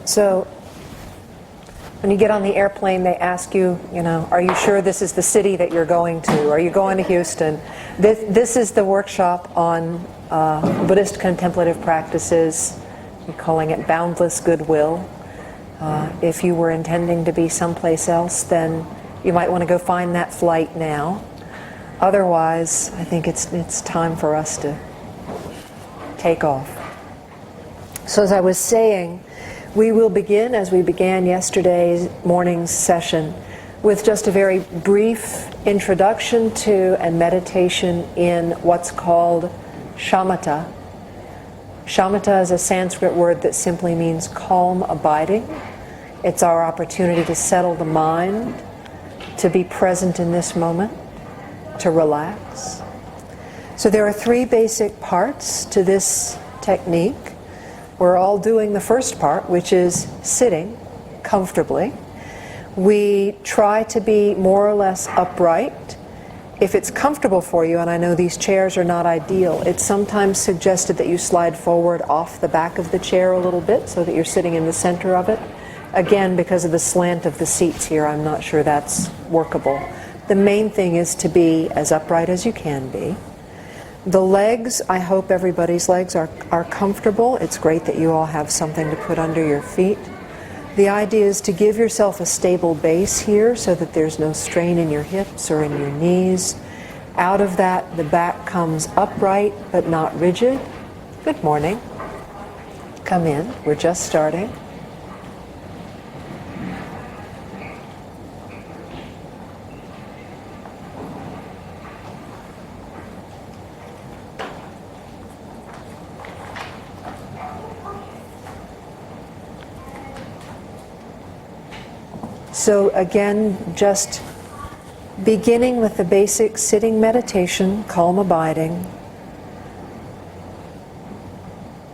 So when you get on the airplane, they ask you, are you sure this is the city that you're going to? Are you going to Houston? This is the workshop on Buddhist contemplative practices. We're calling it Boundless Goodwill. If you were intending to be someplace else, then you might want to go find that flight now. Otherwise, I think it's time for us to take off. So as I was saying, we will begin, as we began yesterday's morning's session, with just a very brief introduction to and meditation in what's called shamatha. Shamatha is a Sanskrit word that simply means calm abiding. It's our opportunity to settle the mind, to be present in this moment, to relax. So there are three basic parts to this technique. We're all doing the first part, which is sitting comfortably. We try to be more or less upright. If it's comfortable for you, and I know these chairs are not ideal, it's sometimes suggested that you slide forward off the back of the chair a little bit so that you're sitting in the center of it. Again, because of the slant of the seats here, I'm not sure that's workable. The main thing is to be as upright as you can be. The legs, I hope everybody's legs are comfortable. It's great that you all have something to put under your feet. The idea is to give yourself a stable base here so that there's no strain in your hips or in your knees. Out of that, the back comes upright but not rigid. Good morning. Come in. We're just starting. So again, just beginning with the basic sitting meditation, calm abiding.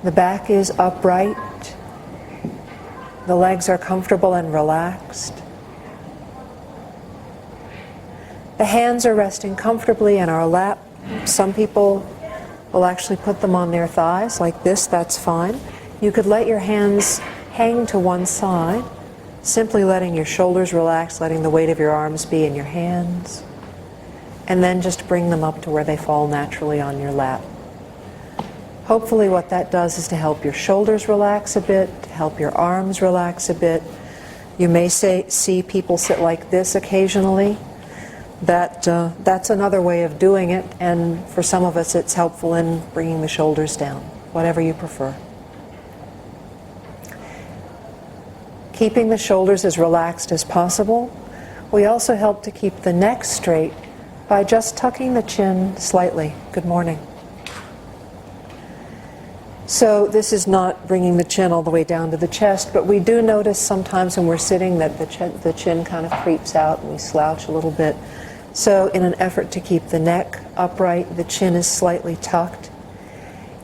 The back is upright. The legs are comfortable and relaxed. The hands are resting comfortably in our lap. Some people will actually put them on their thighs like this, that's fine. You could let your hands hang to one side. Simply letting your shoulders relax, letting the weight of your arms be in your hands, and then just bring them up to where they fall naturally on your lap. Hopefully what that does is to help your shoulders relax a bit, to help your arms relax a bit. You may see people sit like this occasionally. That's another way of doing it, and for some of us it's helpful in bringing the shoulders down, whatever you prefer. Keeping the shoulders as relaxed as possible. We also help to keep the neck straight by just tucking the chin slightly. Good morning. So this is not bringing the chin all the way down to the chest, but we do notice sometimes when we're sitting that the chin kind of creeps out and we slouch a little bit. So in an effort to keep the neck upright, the chin is slightly tucked.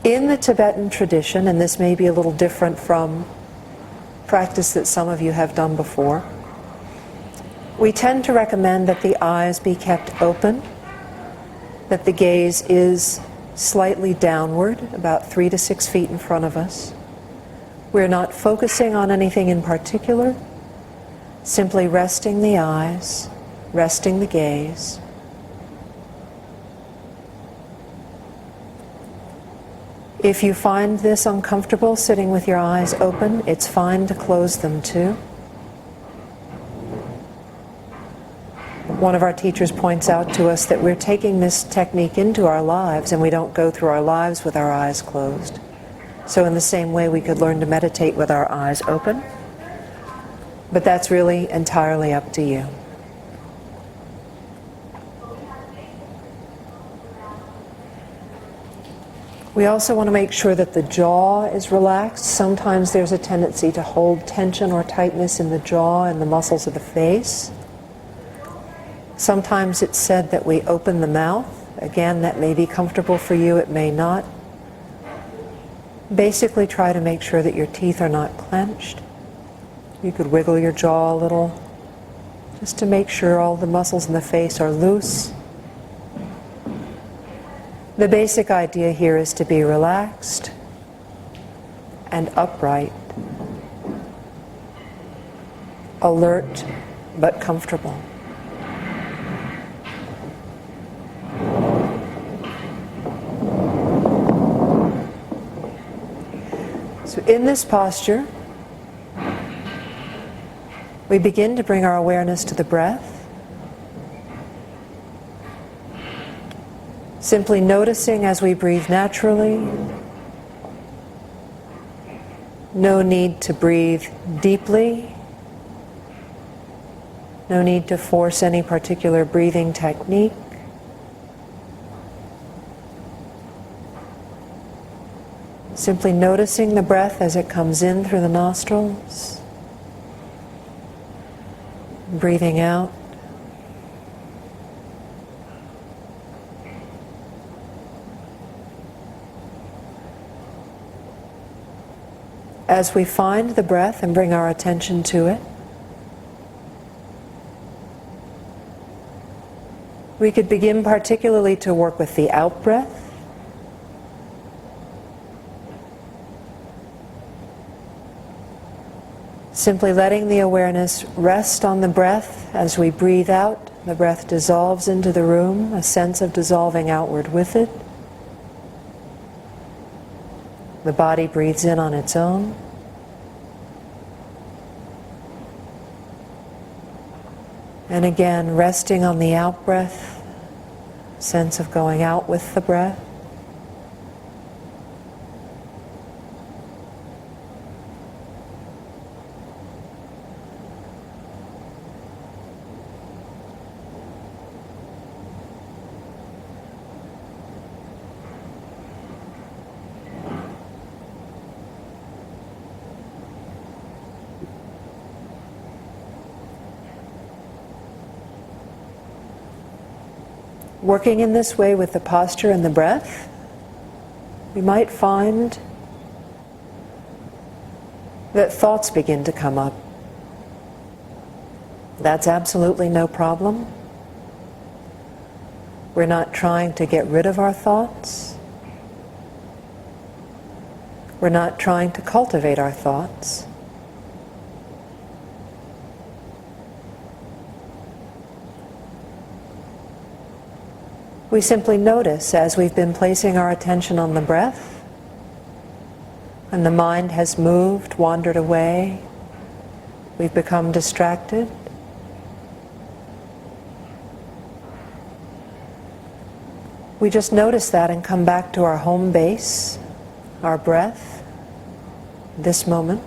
In the Tibetan tradition, and this may be a little different from practice that some of you have done before, we tend to recommend that the eyes be kept open, that the gaze is slightly downward, about 3 to 6 feet in front of us. We're not focusing on anything in particular, simply resting the eyes, resting the gaze. If you find this uncomfortable, sitting with your eyes open, it's fine to close them too. One of our teachers points out to us that we're taking this technique into our lives and we don't go through our lives with our eyes closed. So in the same way, we could learn to meditate with our eyes open, but that's really entirely up to you. We also want to make sure that the jaw is relaxed. Sometimes there's a tendency to hold tension or tightness in the jaw and the muscles of the face. Sometimes it's said that we open the mouth. Again, that may be comfortable for you, it may not. Basically try to make sure that your teeth are not clenched. You could wiggle your jaw a little, just to make sure all the muscles in the face are loose. The basic idea here is to be relaxed and upright. alert but comfortable. So in this posture, we begin to bring our awareness to the breath, simply noticing as we breathe naturally. No need to breathe deeply. No need to force any particular breathing technique. Simply noticing the breath as it comes in through the nostrils, breathing out. As we find the breath and bring our attention to it, we could begin particularly to work with the out-breath. Simply letting the awareness rest on the breath as we breathe out. The breath dissolves into the room, a sense of dissolving outward with it. The body breathes in on its own. And again, resting on the out-breath, sense of going out with the breath. Working in this way with the posture and the breath, we might find that thoughts begin to come up. That's absolutely no problem. We're not trying to get rid of our thoughts. We're not trying to cultivate our thoughts. We simply notice as we've been placing our attention on the breath, and the mind has moved, wandered away, we've become distracted. We just notice that and come back to our home base, our breath, this moment.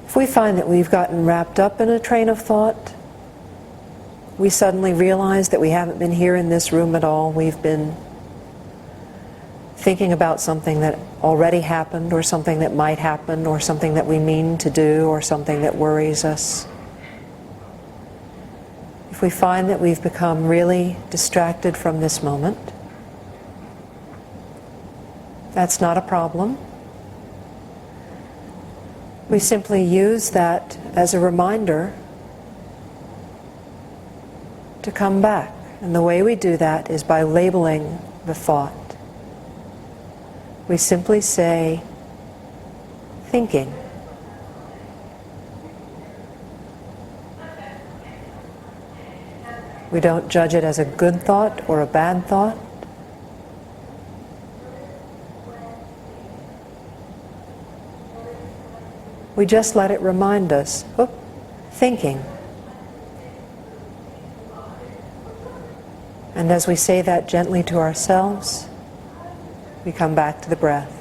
If we find that we've gotten wrapped up in a train of thought, we suddenly realize that we haven't been here in this room at all. We've been thinking about something that already happened, or something that might happen, or something that we mean to do, or something that worries us. If we find that we've become really distracted from this moment, that's not a problem. We simply use that as a reminder to come back. And the way we do that is by labeling the thought. We simply say, thinking. We don't judge it as a good thought or a bad thought. We just let it remind us, thinking. And as we say that gently to ourselves, we come back to the breath.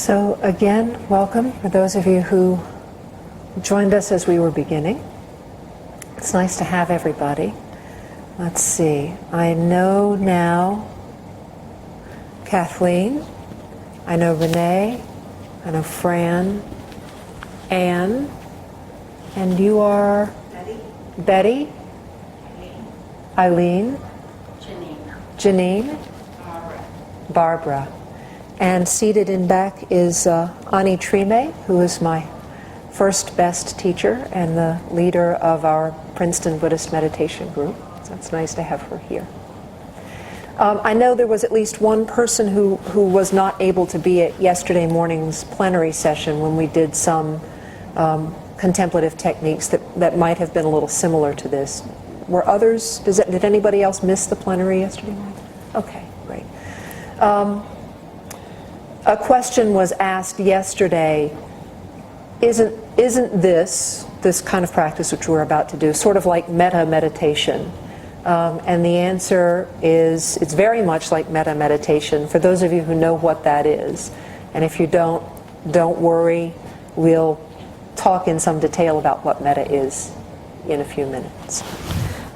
So again, welcome for those of you who joined us as we were beginning. It's nice to have everybody. Let's see. I know now Kathleen. I know Renee. I know Fran. Anne. And you are? Betty. Eileen. Janine. Barbara. And seated in back is Ani Trime, who is my first best teacher and the leader of our Princeton Buddhist meditation group. So it's nice to have her here. I know there was at least one person who was not able to be at yesterday morning's plenary session when we did some contemplative techniques that might have been a little similar to this. Were others, did anybody else miss the plenary yesterday morning? Okay, great. A question was asked yesterday, isn't this kind of practice which we're about to do sort of like metta meditation? And the answer is it's very much like metta meditation for those of you who know what that is. And if you don't worry, we'll talk in some detail about what metta is in a few minutes.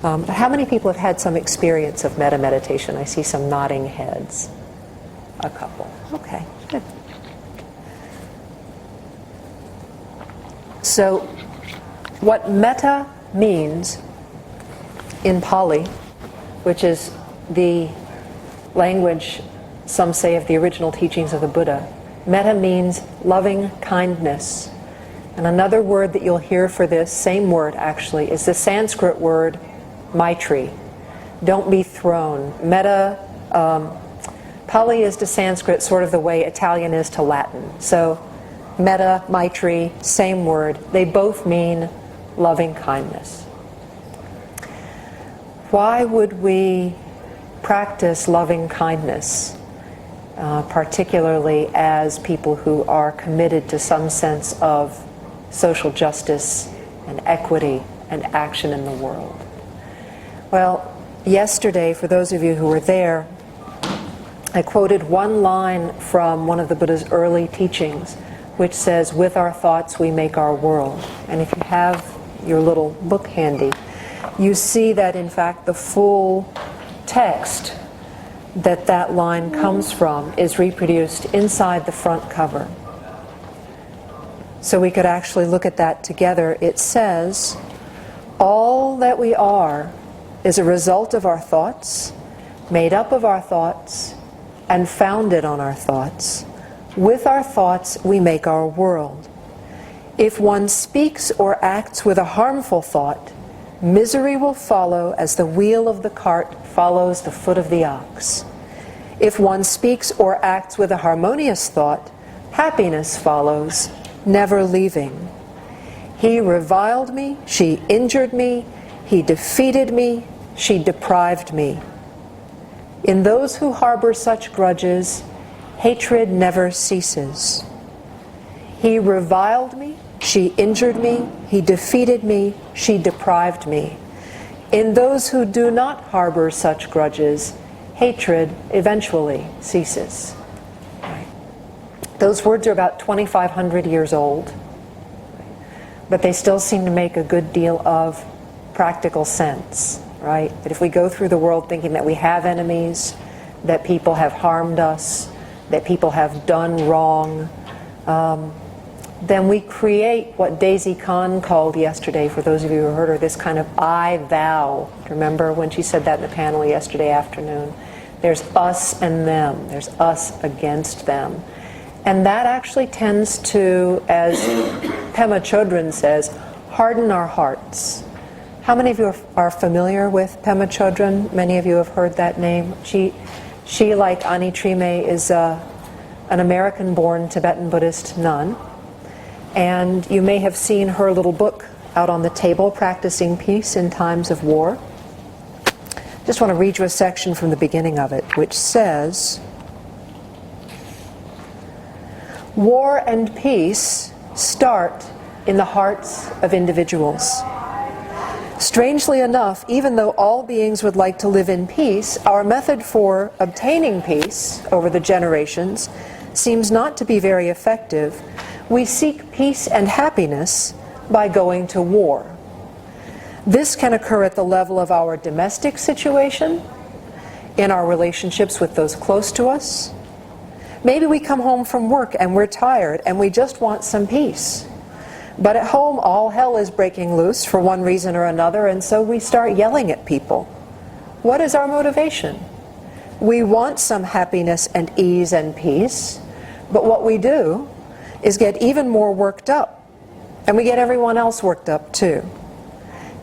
But how many people have had some experience of metta meditation? I see some nodding heads. A couple. Okay, good. So, what metta means in Pali, which is the language, some say, of the original teachings of the Buddha, metta means loving kindness. And another word that you'll hear for this, same word actually, is the Sanskrit word maitri. Don't be thrown. Metta, Pali is to Sanskrit sort of the way Italian is to Latin. So metta, maitri, same word. They both mean loving kindness. Why would we practice loving kindness, particularly as people who are committed to some sense of social justice and equity and action in the world? Well, yesterday, for those of you who were there, I quoted one line from one of the Buddha's early teachings, which says, "With our thoughts we make our world." And if you have your little book handy, you see that in fact the full text that line comes from is reproduced inside the front cover. So we could actually look at that together. It says, "All that we are is a result of our thoughts, made up of our thoughts, and founded on our thoughts. With our thoughts we make our world. If one speaks or acts with a harmful thought, misery will follow as the wheel of the cart follows the foot of the ox. If one speaks or acts with a harmonious thought, happiness follows, never leaving. He reviled me, she injured me, he defeated me, she deprived me. In those who harbor such grudges, hatred never ceases. He reviled me, she injured me, he defeated me, she deprived me. In those who do not harbor such grudges, hatred eventually ceases." Those words are about 2,500 years old, but they still seem to make a good deal of practical sense, right? That if we go through the world thinking that we have enemies, that people have harmed us, that people have done wrong, then we create what Daisy Kahn called yesterday, for those of you who heard her, this kind of I thou. Remember when she said that in the panel yesterday afternoon? There's us and them. There's us against them. And that actually tends to, as Pema Chodron says, harden our hearts. How many of you are familiar with Pema Chodron? Many of you have heard that name. She like Ani Trime, is an American-born Tibetan Buddhist nun. And you may have seen her little book out on the table, Practicing Peace in Times of War. Just want to read you a section from the beginning of it, which says, "War and peace start in the hearts of individuals. Strangely enough, even though all beings would like to live in peace, our method for obtaining peace over the generations seems not to be very effective, we seek peace and happiness by going to war. This can occur at the level of our domestic situation, in our relationships with those close to us. Maybe we come home from work and we're tired and we just want some peace. But at home, all hell is breaking loose for one reason or another, and so we start yelling at people. What is our motivation? We want some happiness and ease and peace, but what we do is get even more worked up, and we get everyone else worked up too.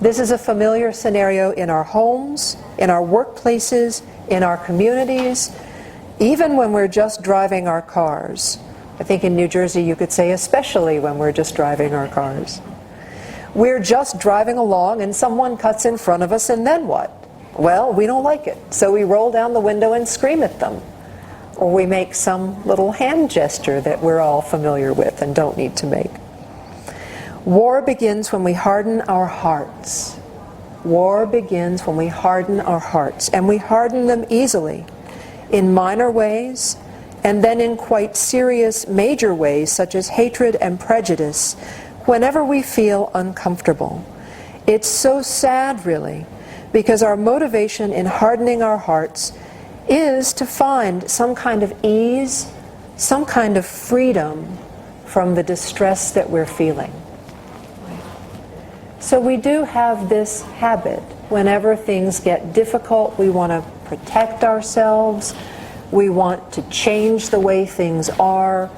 This is a familiar scenario in our homes, in our workplaces, in our communities, even when we're just driving our cars. I think in New Jersey you could say especially when we're just driving our cars. We're just driving along and someone cuts in front of us, and then what? Well, we don't like it, so we roll down the window and scream at them. Or we make some little hand gesture that we're all familiar with and don't need to make. War begins when we harden our hearts. War begins when we harden our hearts, and we harden them easily, in minor ways, and then in quite serious major ways, such as hatred and prejudice, whenever we feel uncomfortable. It's so sad, really, because our motivation in hardening our hearts is to find some kind of ease, some kind of freedom from the distress that we're feeling. So we do have this habit. Whenever things get difficult, we want to protect ourselves. We want to change the way things are.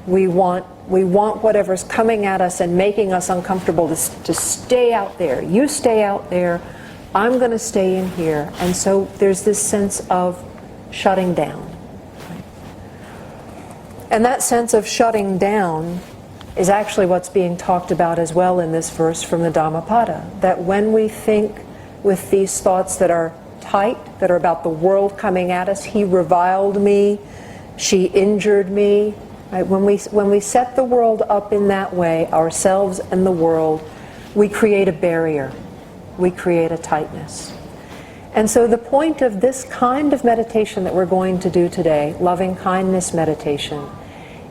We want whatever's coming at us and making us uncomfortable to stay out there. You stay out there. I'm going to stay in here. And so there's this sense of shutting down. And that sense of shutting down is actually what's being talked about as well in this verse from the Dhammapada. That when we think with these thoughts that are tight, that are about the world coming at us, he reviled me, she injured me. Right? When we set the world up in that way, ourselves and the world, we create a barrier. We create a tightness. And so the point of this kind of meditation that we're going to do today, loving kindness meditation,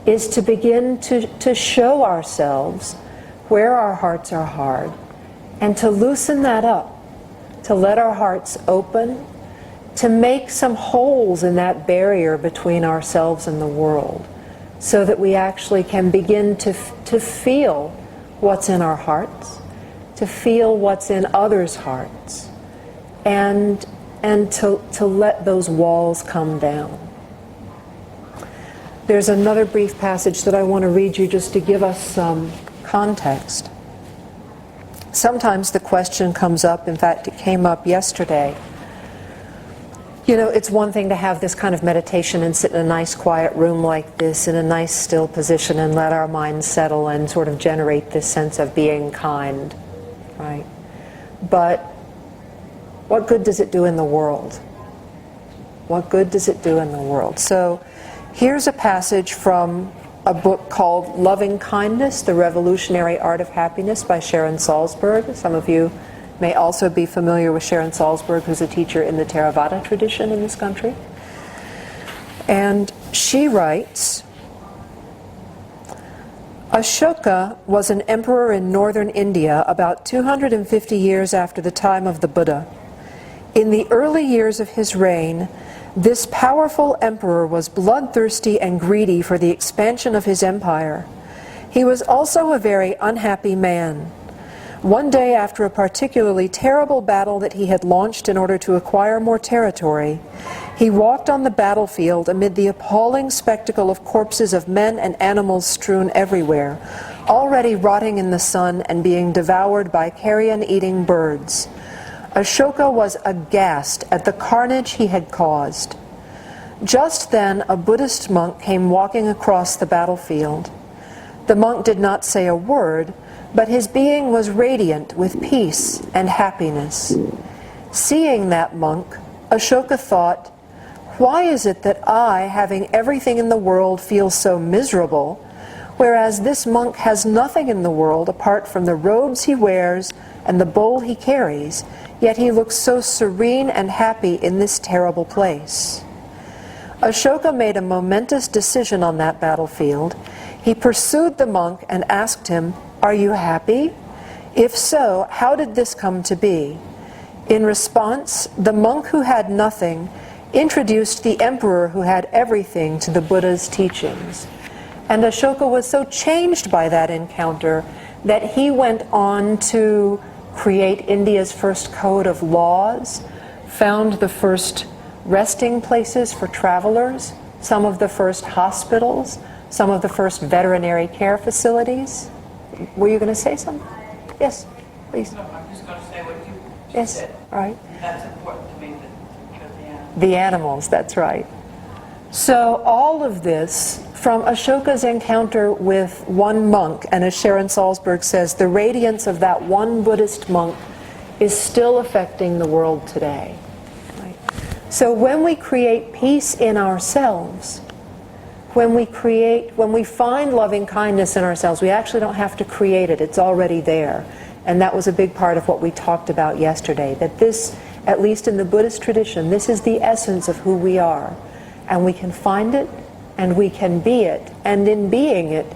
is to begin to show ourselves where our hearts are hard and to loosen that up, to let our hearts open, to make some holes in that barrier between ourselves and the world, so that we actually can begin to feel what's in our hearts, to feel what's in others' hearts, and to let those walls come down. There's another brief passage that I want to read you just to give us some context. Sometimes the question comes up, in fact it came up yesterday, you know, it's one thing to have this kind of meditation and sit in a nice quiet room like this in a nice still position and let our minds settle and sort of generate this sense of being kind, right? But what good does it do in the world? What good does it do in the world? So here's a passage from a book called Loving Kindness, The Revolutionary Art of Happiness by Sharon Salzberg. Some of you may also be familiar with Sharon Salzberg, who's a teacher in the Theravada tradition in this country. And she writes, Ashoka was an emperor in northern India about 250 years after the time of the Buddha. In the early years of his reign, this powerful emperor was bloodthirsty and greedy for the expansion of his empire. He was also a very unhappy man. One day, after a particularly terrible battle that he had launched in order to acquire more territory, he walked on the battlefield amid the appalling spectacle of corpses of men and animals strewn everywhere, already rotting in the sun and being devoured by carrion-eating birds. Ashoka was aghast at the carnage he had caused. Just then, a Buddhist monk came walking across the battlefield. The monk did not say a word, but his being was radiant with peace and happiness. Seeing that monk, Ashoka thought, why is it that I, having everything in the world, feel so miserable, whereas this monk has nothing in the world apart from the robes he wears and the bowl he carries, yet he looks so serene and happy in this terrible place? Ashoka made a momentous decision on that battlefield. He pursued the monk and asked him, "Are you happy? If so, how did this come to be?" In response, the monk who had nothing introduced the emperor who had everything to the Buddha's teachings. And Ashoka was so changed by that encounter that he went on to create India's first code of laws, found the first resting places for travelers, some of the first hospitals, some of the first veterinary care facilities. Were you going to say something? Yes, please. No, I'm just going to say what you Yes, said. all right. That's important to me, because the animals. The animals, that's right. So all of this, from Ashoka's encounter with one monk, and as Sharon Salzberg says, the radiance of that one Buddhist monk is still affecting the world today. Right? So when we create peace in ourselves, when we find loving kindness in ourselves, we actually don't have to create it, it's already there. And that was a big part of what we talked about yesterday, that this, at least in the Buddhist tradition, this is the essence of who we are. And we can find it, and we can be it. And in being it,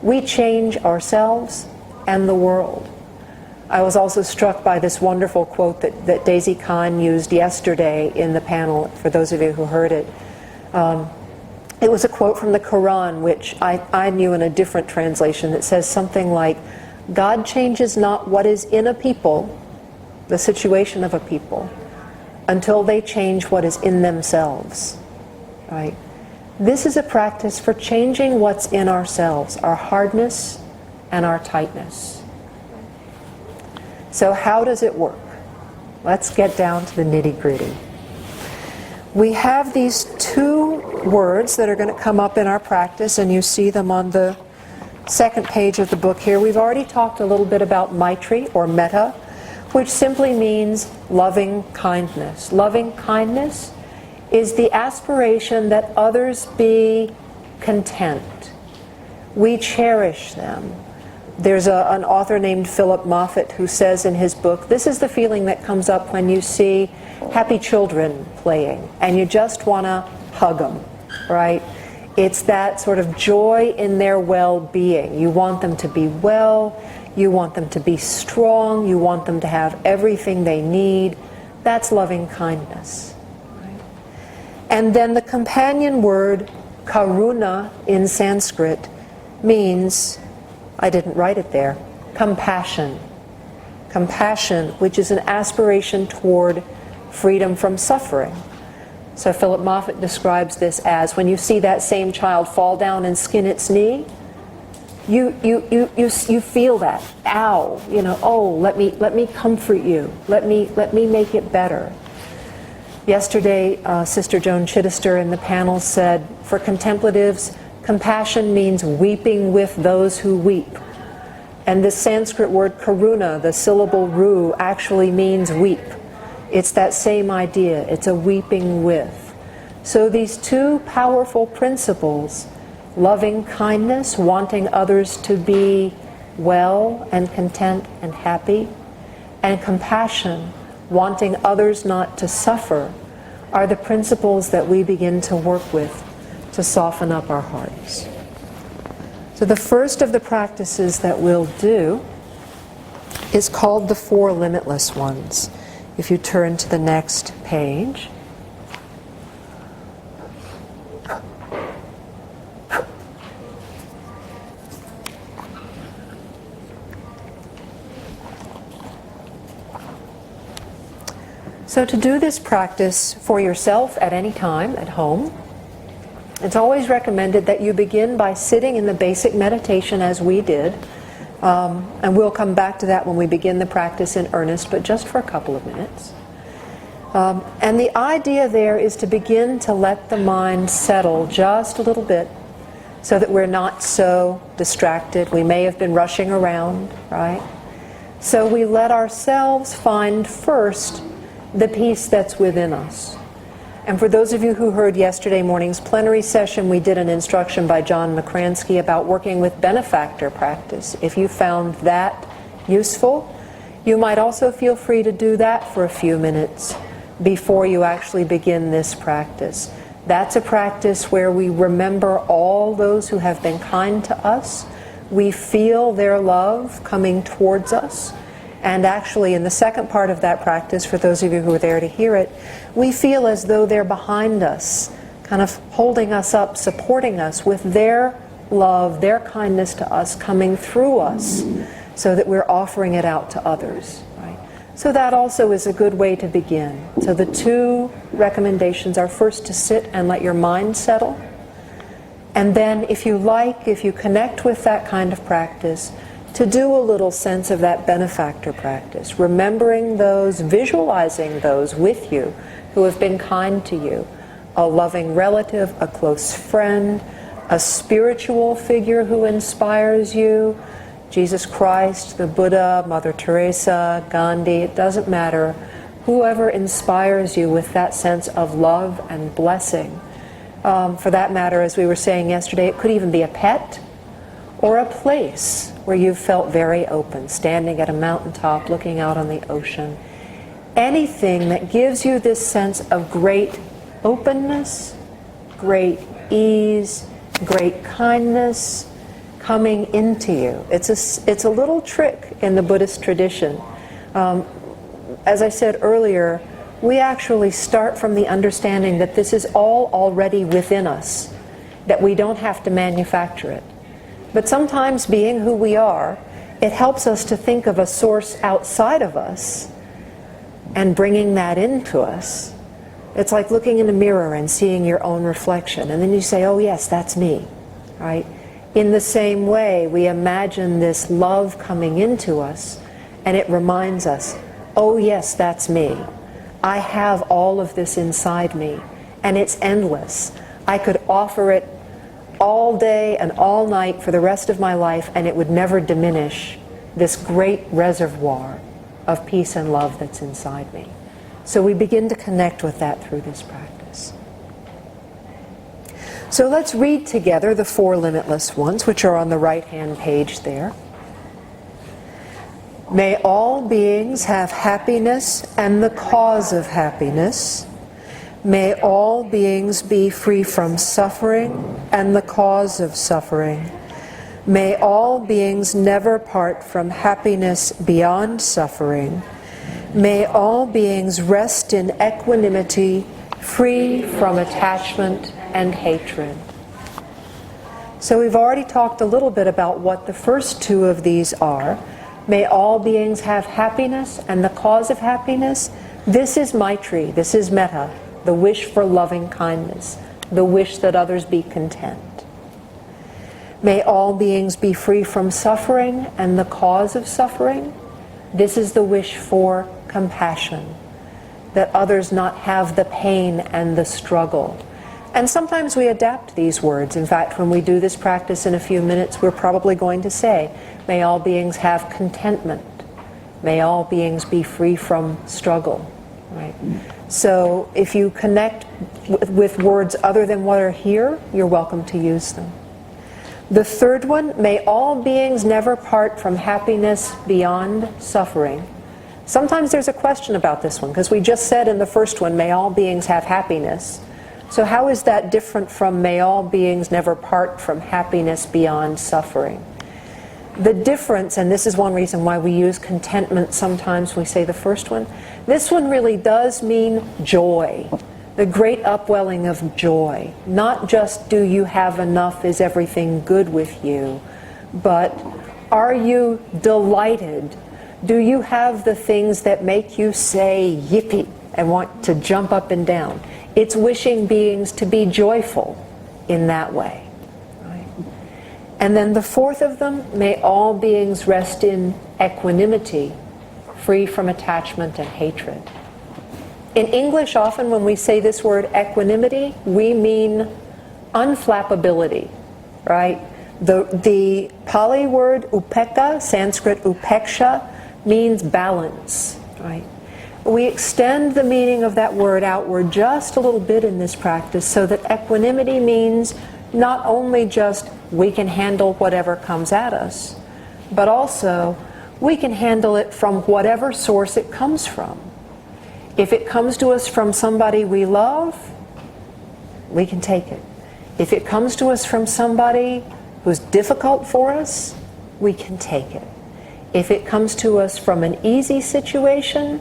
we change ourselves and the world. I was also struck by this wonderful quote that Daisy Kahn used yesterday in the panel, for those of you who heard it. It was a quote from the Quran, which I knew in a different translation, that says something like, God changes not what is in a people, the situation of a people, until they change what is in themselves. Right? This is a practice for changing what's in ourselves, our hardness and our tightness. So how does it work? Let's get down to the nitty-gritty. We have these two words that are going to come up in our practice, and you see them on the second page of the book here. We've already talked a little bit about Maitri, or metta, which simply means loving kindness. Loving kindness is the aspiration that others be content. We cherish them. There's an author named Philip Moffat who says in his book, this is the feeling that comes up when you see happy children playing and you just want to hug them, right? It's that sort of joy in their well-being. You want them to be well, you want them to be strong, you want them to have everything they need. That's loving kindness. Right? And then the companion word, karuna in Sanskrit, means, I didn't write it there, compassion. Compassion, which is an aspiration toward freedom from suffering. So Philip Moffat describes this as when you see that same child fall down and skin its knee, you feel that, ow, oh, let me comfort you, let me make it better. Yesterday, Sister Joan Chittister in the panel said, for contemplatives, compassion means weeping with those who weep. And the Sanskrit word karuna, the syllable ru, actually means weep. It's that same idea. It's a weeping with. So these two powerful principles, loving kindness, wanting others to be well and content and happy, and compassion, wanting others not to suffer, are the principles that we begin to work with to soften up our hearts. So the first of the practices that we'll do is called the Four Limitless Ones. If you turn to the next page. So to do this practice for yourself at any time, at home, it's always recommended that you begin by sitting in the basic meditation as we did. And we'll come back to that when we begin the practice in earnest, but just for a couple of minutes. And the idea there is to begin to let the mind settle just a little bit so that we're not so distracted. We may have been rushing around, right? So we let ourselves find first the peace that's within us. And for those of you who heard yesterday morning's plenary session, we did an instruction by John McCransky about working with benefactor practice. If you found that useful, you might also feel free to do that for a few minutes before you actually begin this practice. That's a practice where we remember all those who have been kind to us. We feel their love coming towards us. And actually, in the second part of that practice, for those of you who are there to hear it, we feel as though they're behind us, kind of holding us up, supporting us with their love, their kindness to us coming through us, so that we're offering it out to others. Right? So that also is a good way to begin. So the two recommendations are first to sit and let your mind settle. And then if you like, if you connect with that kind of practice, to do a little sense of that benefactor practice, remembering those, visualizing those with you who have been kind to you, a loving relative, a close friend, a spiritual figure who inspires you, Jesus Christ, the Buddha, Mother Teresa, Gandhi, it doesn't matter, whoever inspires you with that sense of love and blessing. For that matter, as we were saying yesterday, it could even be a pet or a place where you've felt very open, standing at a mountaintop, looking out on the ocean. Anything that gives you this sense of great openness, great ease, great kindness coming into you. It's a little trick in the Buddhist tradition. As I said earlier, we actually start from the understanding that this is all already within us, that we don't have to manufacture it. But sometimes, being who we are, it helps us to think of a source outside of us and bringing that into us. It's like looking in a mirror and seeing your own reflection, and then you say, oh yes, that's me, right? In the same way, we imagine this love coming into us, and it reminds us, oh yes, that's me. I have all of this inside me, and it's endless. I could offer it all day and all night for the rest of my life, and it would never diminish this great reservoir of peace and love that's inside me. So we begin to connect with that through this practice. So let's read together the four limitless ones, which are on the right-hand page there. May all beings have happiness and the cause of happiness. May all beings be free from suffering and the cause of suffering. May all beings never part from happiness beyond suffering. May all beings rest in equanimity, free from attachment and hatred. So we've already talked a little bit about what the first two of these are. May all beings have happiness and the cause of happiness. This is Maitri, this is metta, the wish for loving kindness, the wish that others be content. May all beings be free from suffering and the cause of suffering. This is the wish for compassion, that others not have the pain and the struggle. And sometimes we adapt these words. In fact, when we do this practice in a few minutes, we're probably going to say, may all beings have contentment. May all beings be free from struggle. Right? So if you connect with words other than what are here, you're welcome to use them. The third one, may all beings never part from happiness beyond suffering. Sometimes there's a question about this one, because we just said in the first one, may all beings have happiness. So how is that different from may all beings never part from happiness beyond suffering? The difference, and this is one reason why we use contentment sometimes when we say the first one, this one really does mean joy, the great upwelling of joy. Not just do you have enough, is everything good with you, but are you delighted? Do you have the things that make you say yippee and want to jump up and down? It's wishing beings to be joyful in that way. And then the fourth of them, may all beings rest in equanimity, free from attachment and hatred. In English, often when we say this word equanimity, we mean unflappability, right? The Pali word upekkha, Sanskrit upeksha, means balance, right? We extend the meaning of that word outward just a little bit in this practice, so that equanimity means not only just we can handle whatever comes at us, but also we can handle it from whatever source it comes from. If it comes to us from somebody we love, We can take it. If it comes to us from somebody who's difficult for us, we can take it. If it comes to us from an easy situation,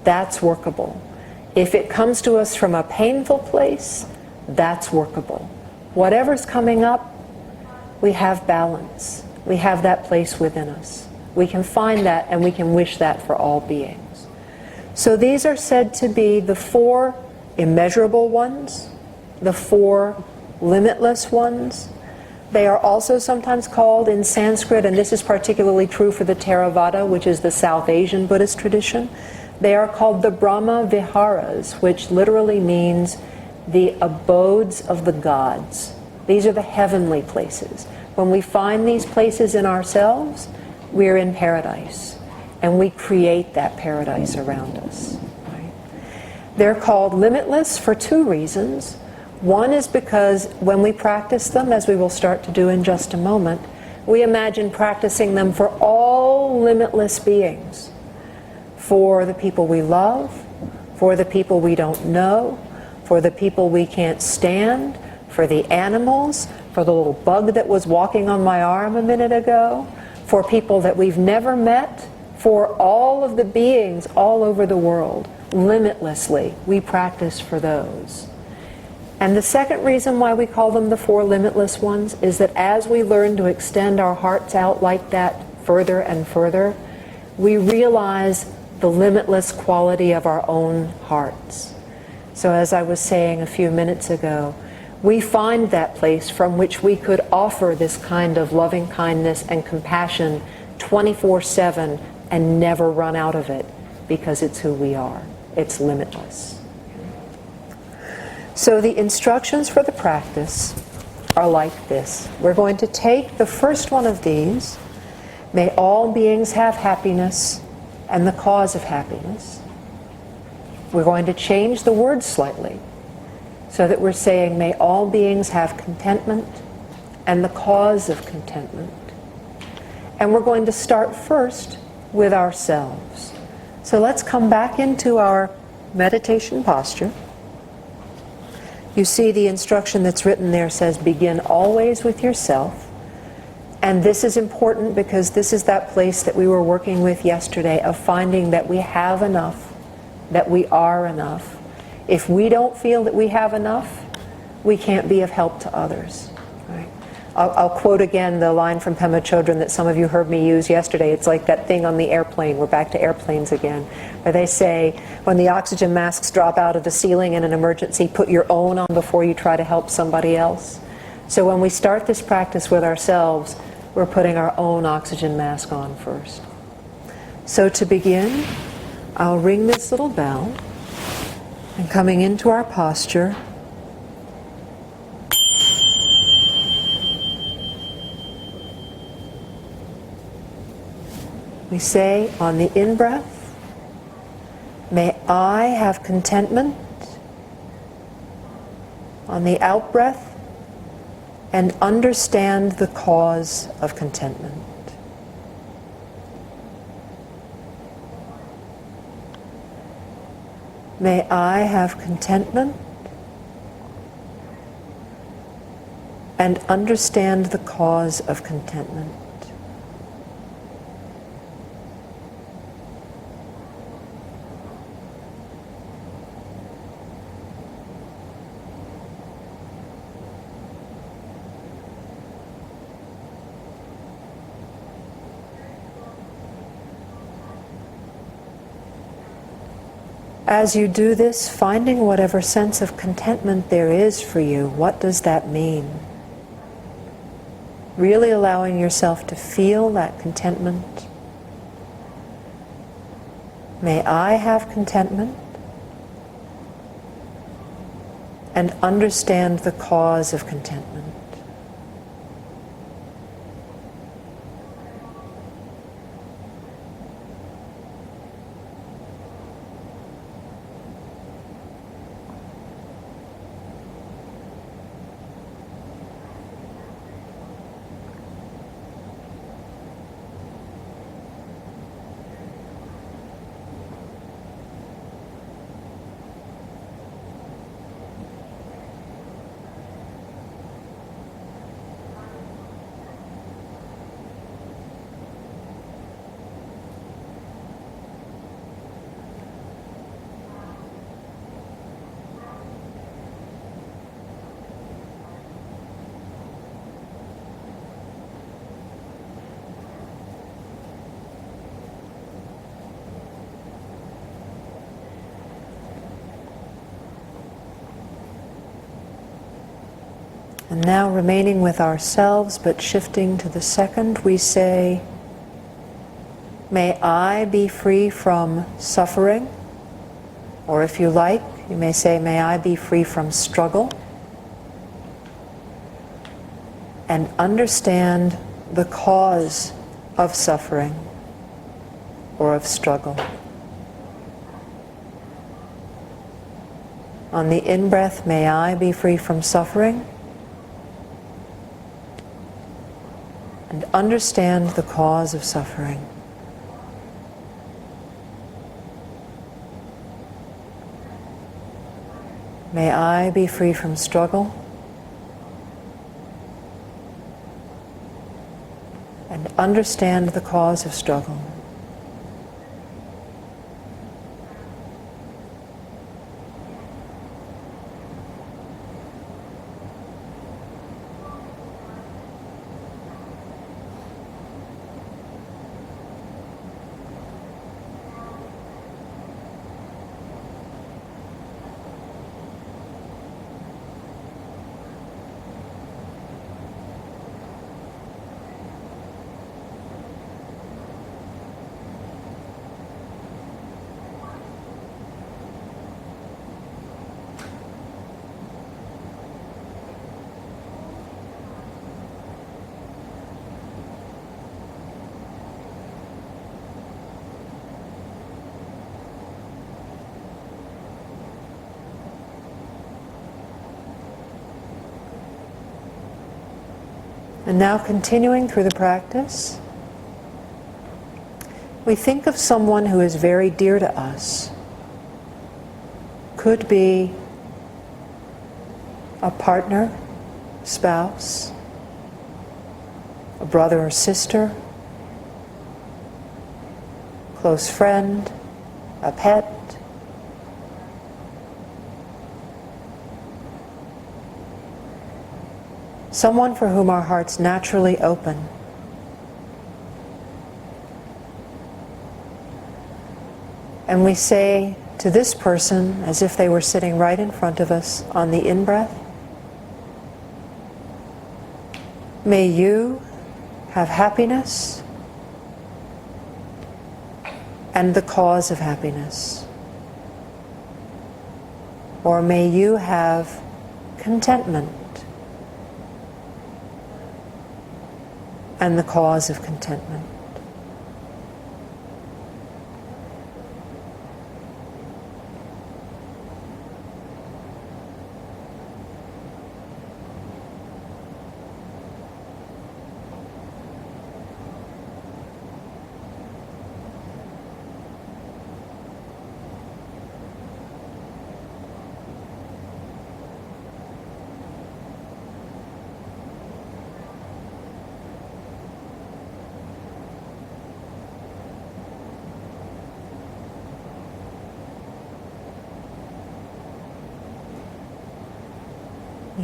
that's workable. If it comes to us from a painful place, that's workable. Whatever's coming up, we have balance. We have that place within us. We can find that and we can wish that for all beings. So these are said to be the 4 immeasurable ones, the 4 limitless ones. They are also sometimes called in Sanskrit, and this is particularly true for the Theravada, which is the South Asian Buddhist tradition, they are called the Brahma Viharas, which literally means the abodes of the gods. These are the heavenly places. When we find these places in ourselves, we're in paradise, and we create that paradise around us. Right? They're called limitless for 2 reasons. One is because when we practice them, as we will start to do in just a moment, we imagine practicing them for all limitless beings. For the people we love, for the people we don't know, for the people we can't stand, for the animals, for the little bug that was walking on my arm a minute ago, for people that we've never met, for all of the beings all over the world. Limitlessly, we practice for those. And the second reason why we call them the 4 limitless ones is that as we learn to extend our hearts out like that further and further, we realize the limitless quality of our own hearts. So as I was saying a few minutes ago, we find that place from which we could offer this kind of loving kindness and compassion 24/7 and never run out of it, because it's who we are. It's limitless. So the instructions for the practice are like this. We're going to take the first one of these, may all beings have happiness and the cause of happiness. We're going to change the words slightly so that we're saying, may all beings have contentment and the cause of contentment. And we're going to start first with ourselves. So let's come back into our meditation posture. You see the instruction that's written there says, begin always with yourself. And this is important because this is that place that we were working with yesterday of finding that we have enough, that we are enough. If we don't feel that we have enough, we can't be of help to others. Right? I'll quote again the line from Pema Chodron that some of you heard me use yesterday. It's like that thing on the airplane. We're back to airplanes again. Where they say, when the oxygen masks drop out of the ceiling in an emergency, put your own on before you try to help somebody else. So when we start this practice with ourselves, we're putting our own oxygen mask on first. So to begin, I'll ring this little bell, and coming into our posture, we say on the in-breath, may I have contentment. On the out-breath, and understand the cause of contentment. May I have contentment and understand the cause of contentment. As you do this, finding whatever sense of contentment there is for you, what does that mean? Really allowing yourself to feel that contentment. May I have contentment and understand the cause of contentment. And now remaining with ourselves, but shifting to the second, we say, may I be free from suffering. Or if you like, you may say, may I be free from struggle. And understand the cause of suffering or of struggle. On the in-breath, may I be free from suffering. And understand the cause of suffering. May I be free from struggle. And understand the cause of struggle. And now continuing through the practice, we think of someone who is very dear to us. Could be a partner, spouse, a brother or sister, close friend, a pet. Someone for whom our hearts naturally open. And we say to this person, as if they were sitting right in front of us on the in-breath, may you have happiness and the cause of happiness. Or may you have contentment and the cause of contentment.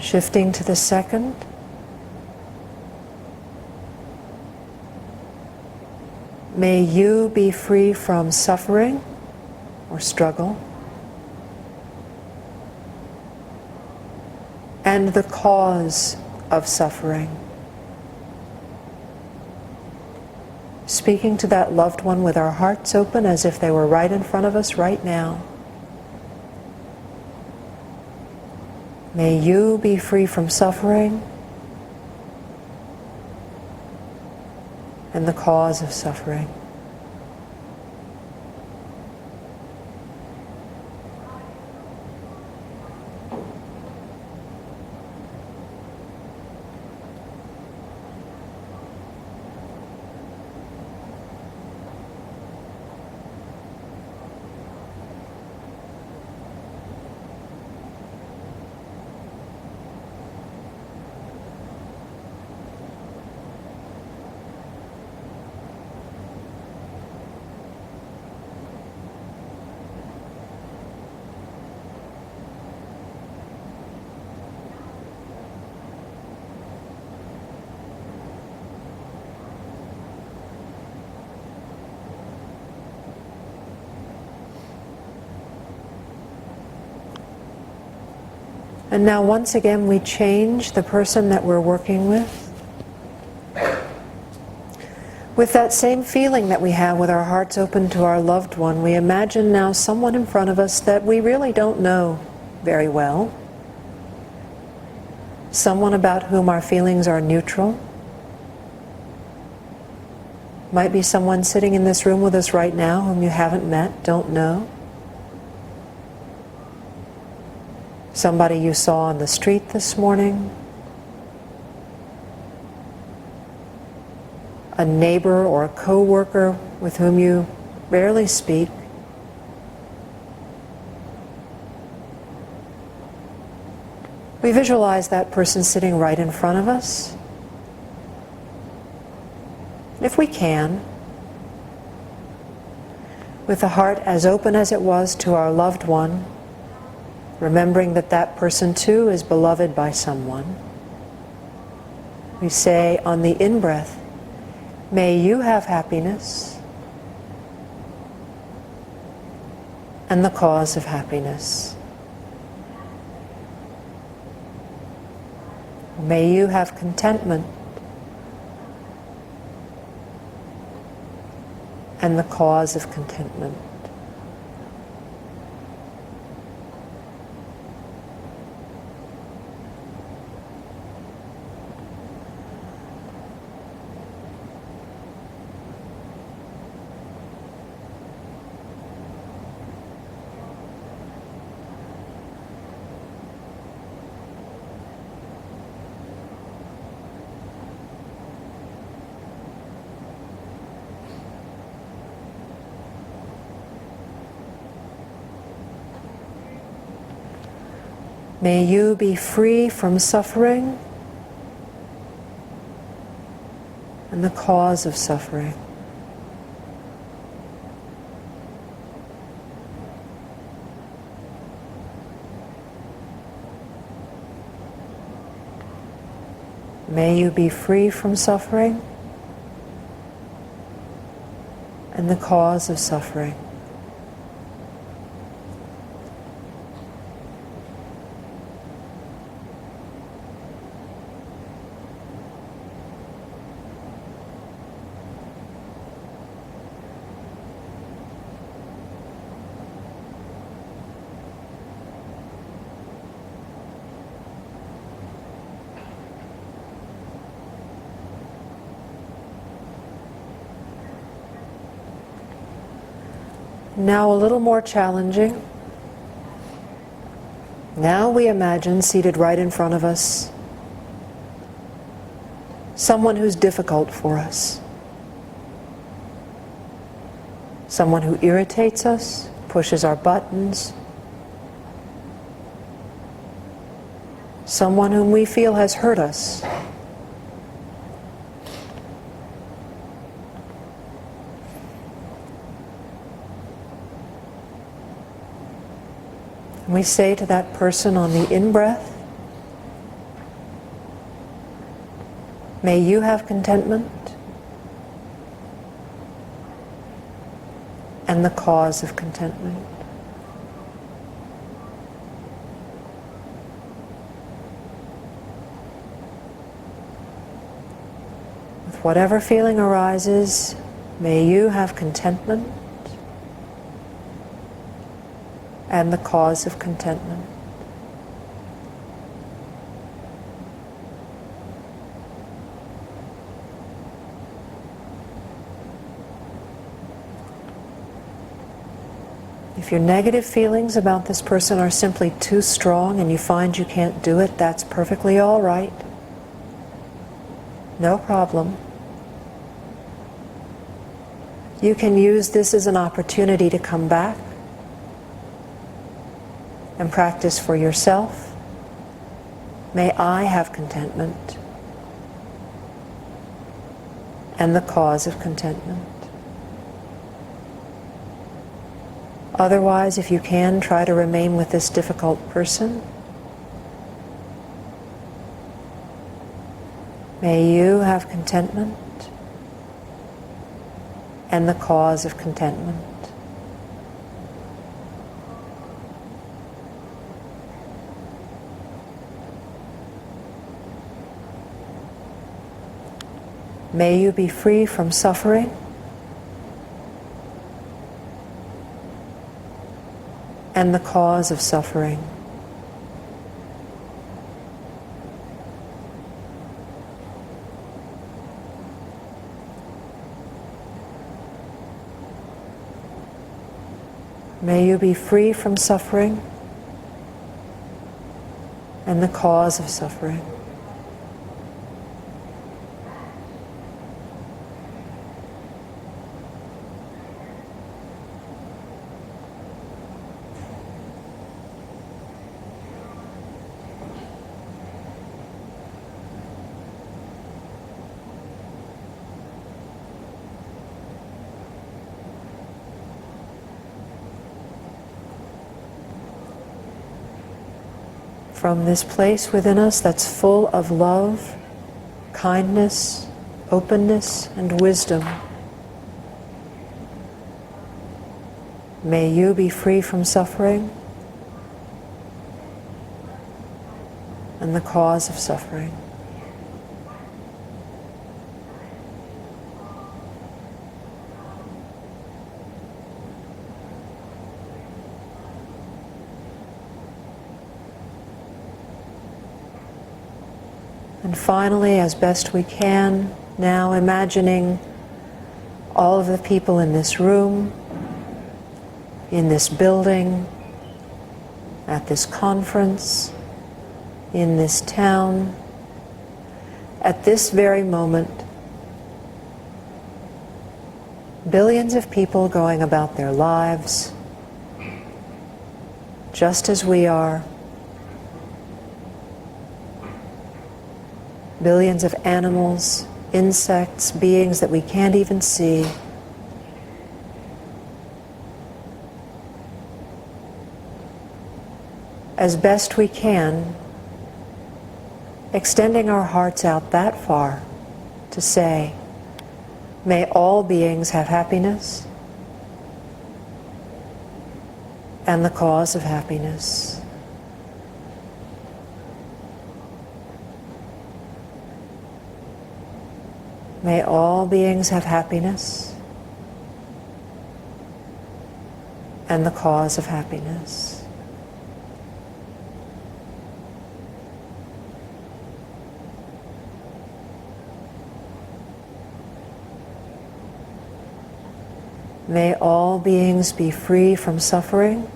Shifting to the second. May you be free from suffering or struggle and the cause of suffering. Speaking to that loved one with our hearts open as if they were right in front of us right now. May you be free from suffering and the cause of suffering. And now once again we change the person that we're working with. With that same feeling that we have with our hearts open to our loved one, we imagine now someone in front of us that we really don't know very well. Someone about whom our feelings are neutral. Might be someone sitting in this room with us right now whom you haven't met, don't know. Somebody you saw on the street this morning. A neighbor or a co-worker with whom you rarely speak. We visualize that person sitting right in front of us. If we can, with the heart as open as it was to our loved one, remembering that that person too is beloved by someone, we say on the in-breath, may you have happiness and the cause of happiness. May you have contentment and the cause of contentment. May you be free from suffering and the cause of suffering. May you be free from suffering and the cause of suffering. Now a little more challenging. Now we imagine seated right in front of us someone who's difficult for us. Someone who irritates us, pushes our buttons. Someone whom we feel has hurt us. We say to that person on the in-breath, may you have contentment and the cause of contentment. With whatever feeling arises, may you have contentment and the cause of contentment. If your negative feelings about this person are simply too strong and you find you can't do it, that's perfectly all right. No problem. You can use this as an opportunity to come back and practice for yourself. May I have contentment and the cause of contentment. Otherwise, if you can, try to remain with this difficult person. May you have contentment and the cause of contentment. May you be free from suffering and the cause of suffering. May you be free from suffering and the cause of suffering. From this place within us that's full of love, kindness, openness, and wisdom, may you be free from suffering and the cause of suffering. And finally, as best we can, now imagining all of the people in this room, in this building, at this conference, in this town, at this very moment, billions of people going about their lives, just as we are. Billions of animals, insects, beings that we can't even see. As best we can, extending our hearts out that far to say, may all beings have happiness and the cause of happiness. May all beings have happiness and the cause of happiness. May all beings be free from suffering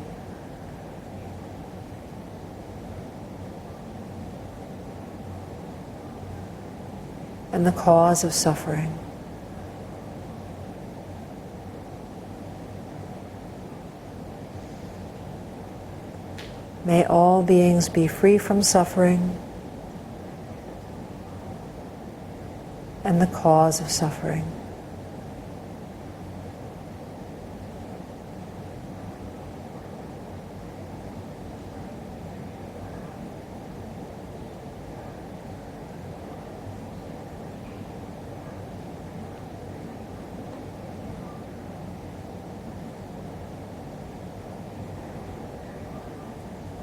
and the cause of suffering. May all beings be free from suffering and the cause of suffering.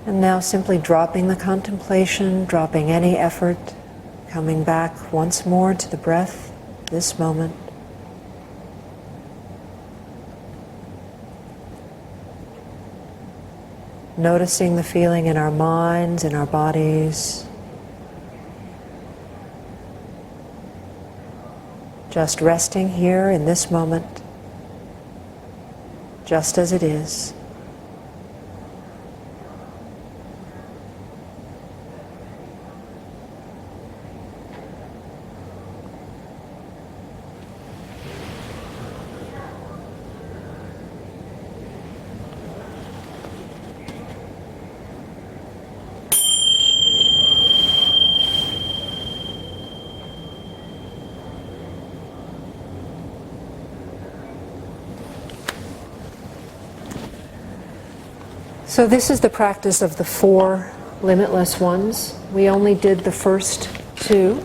And now simply dropping the contemplation, dropping any effort, coming back once more to the breath, this moment. Noticing the feeling in our minds, in our bodies. Just resting here in this moment, just as it is. So this is the practice of the 4 limitless ones. We only did the first 2.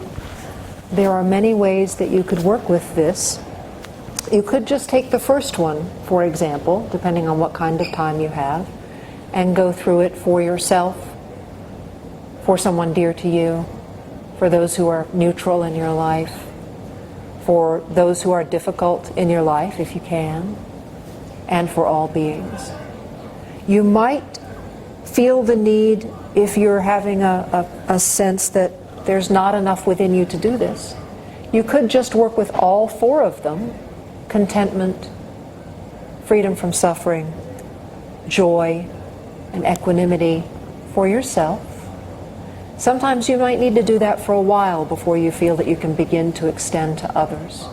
There are many ways that you could work with this. You could just take the first one, for example, depending on what kind of time you have, and go through it for yourself, for someone dear to you, for those who are neutral in your life, for those who are difficult in your life, if you can, and for all beings. You might feel the need, if you're having a sense that there's not enough within you to do this, you could just work with all four of them: contentment, freedom from suffering, joy, and equanimity for yourself. Sometimes you might need to do that for a while before you feel that you can begin to extend to others.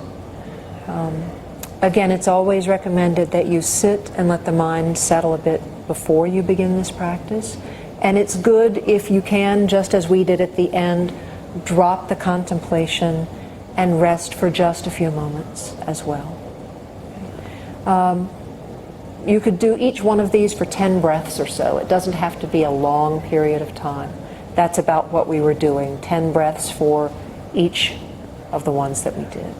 Again, it's always recommended that you sit and let the mind settle a bit before you begin this practice. And it's good if you can, just as we did at the end, drop the contemplation and rest for just a few moments as well. You could do each one of these for 10 breaths or so. It doesn't have to be a long period of time. That's about what we were doing, 10 breaths for each of the ones that we did.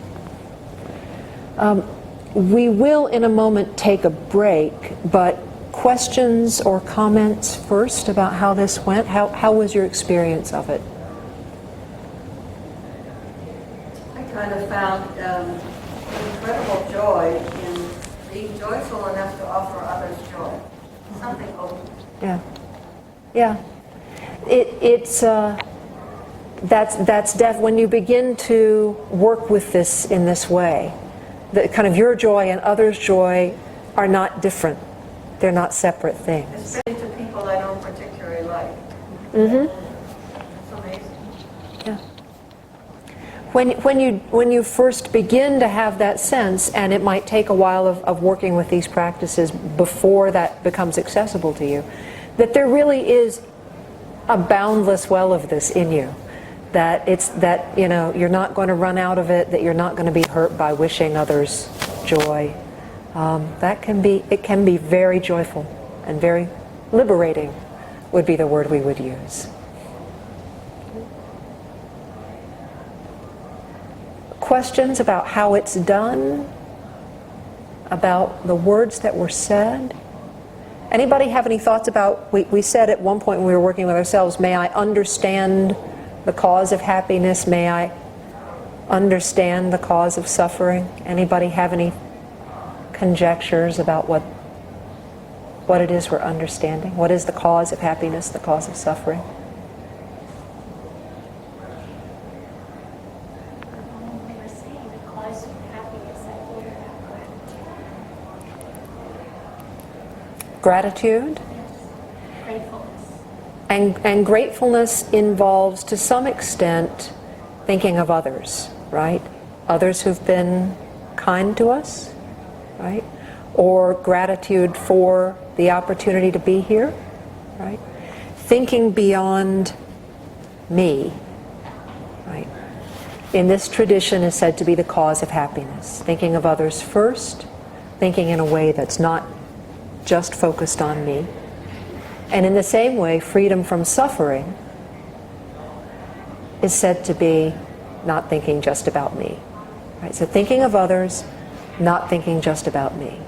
We will in a moment take a break, but questions or comments first about how this went? How was your experience of it? I kind of found incredible joy in being joyful enough to offer others joy. Something open. Yeah. Yeah. That's when you begin to work with this in this way, the kind of your joy and others' joy are not different. They're not separate things. Especially to people I don't particularly like. Mm-hmm. It's amazing. Yeah. When you first begin to have that sense, and it might take a while of working with these practices before that becomes accessible to you, that there really is a boundless well of this in you. That you're not going to run out of it, that you're not going to be hurt by wishing others joy. It can be very joyful and very liberating would be the word we would use. Questions about how it's done? About the words that were said? Anybody have any thoughts about, we said at one point when we were working with ourselves, may I understand the cause of happiness? May I understand the cause of suffering? Anybody have any conjectures about what it is we're understanding? What is the cause of happiness, the cause of suffering? We were saying the cause of happiness, I think about Gratitude? gratefulness. And gratefulness involves, to some extent, thinking of others, right? Others who've been kind to us, right? Or gratitude for the opportunity to be here, right? Thinking beyond me, right? In this tradition is said to be the cause of happiness. Thinking of others first, thinking in a way that's not just focused on me. And in the same way, freedom from suffering is said to be not thinking just about me. Right? So thinking of others, not thinking just about me.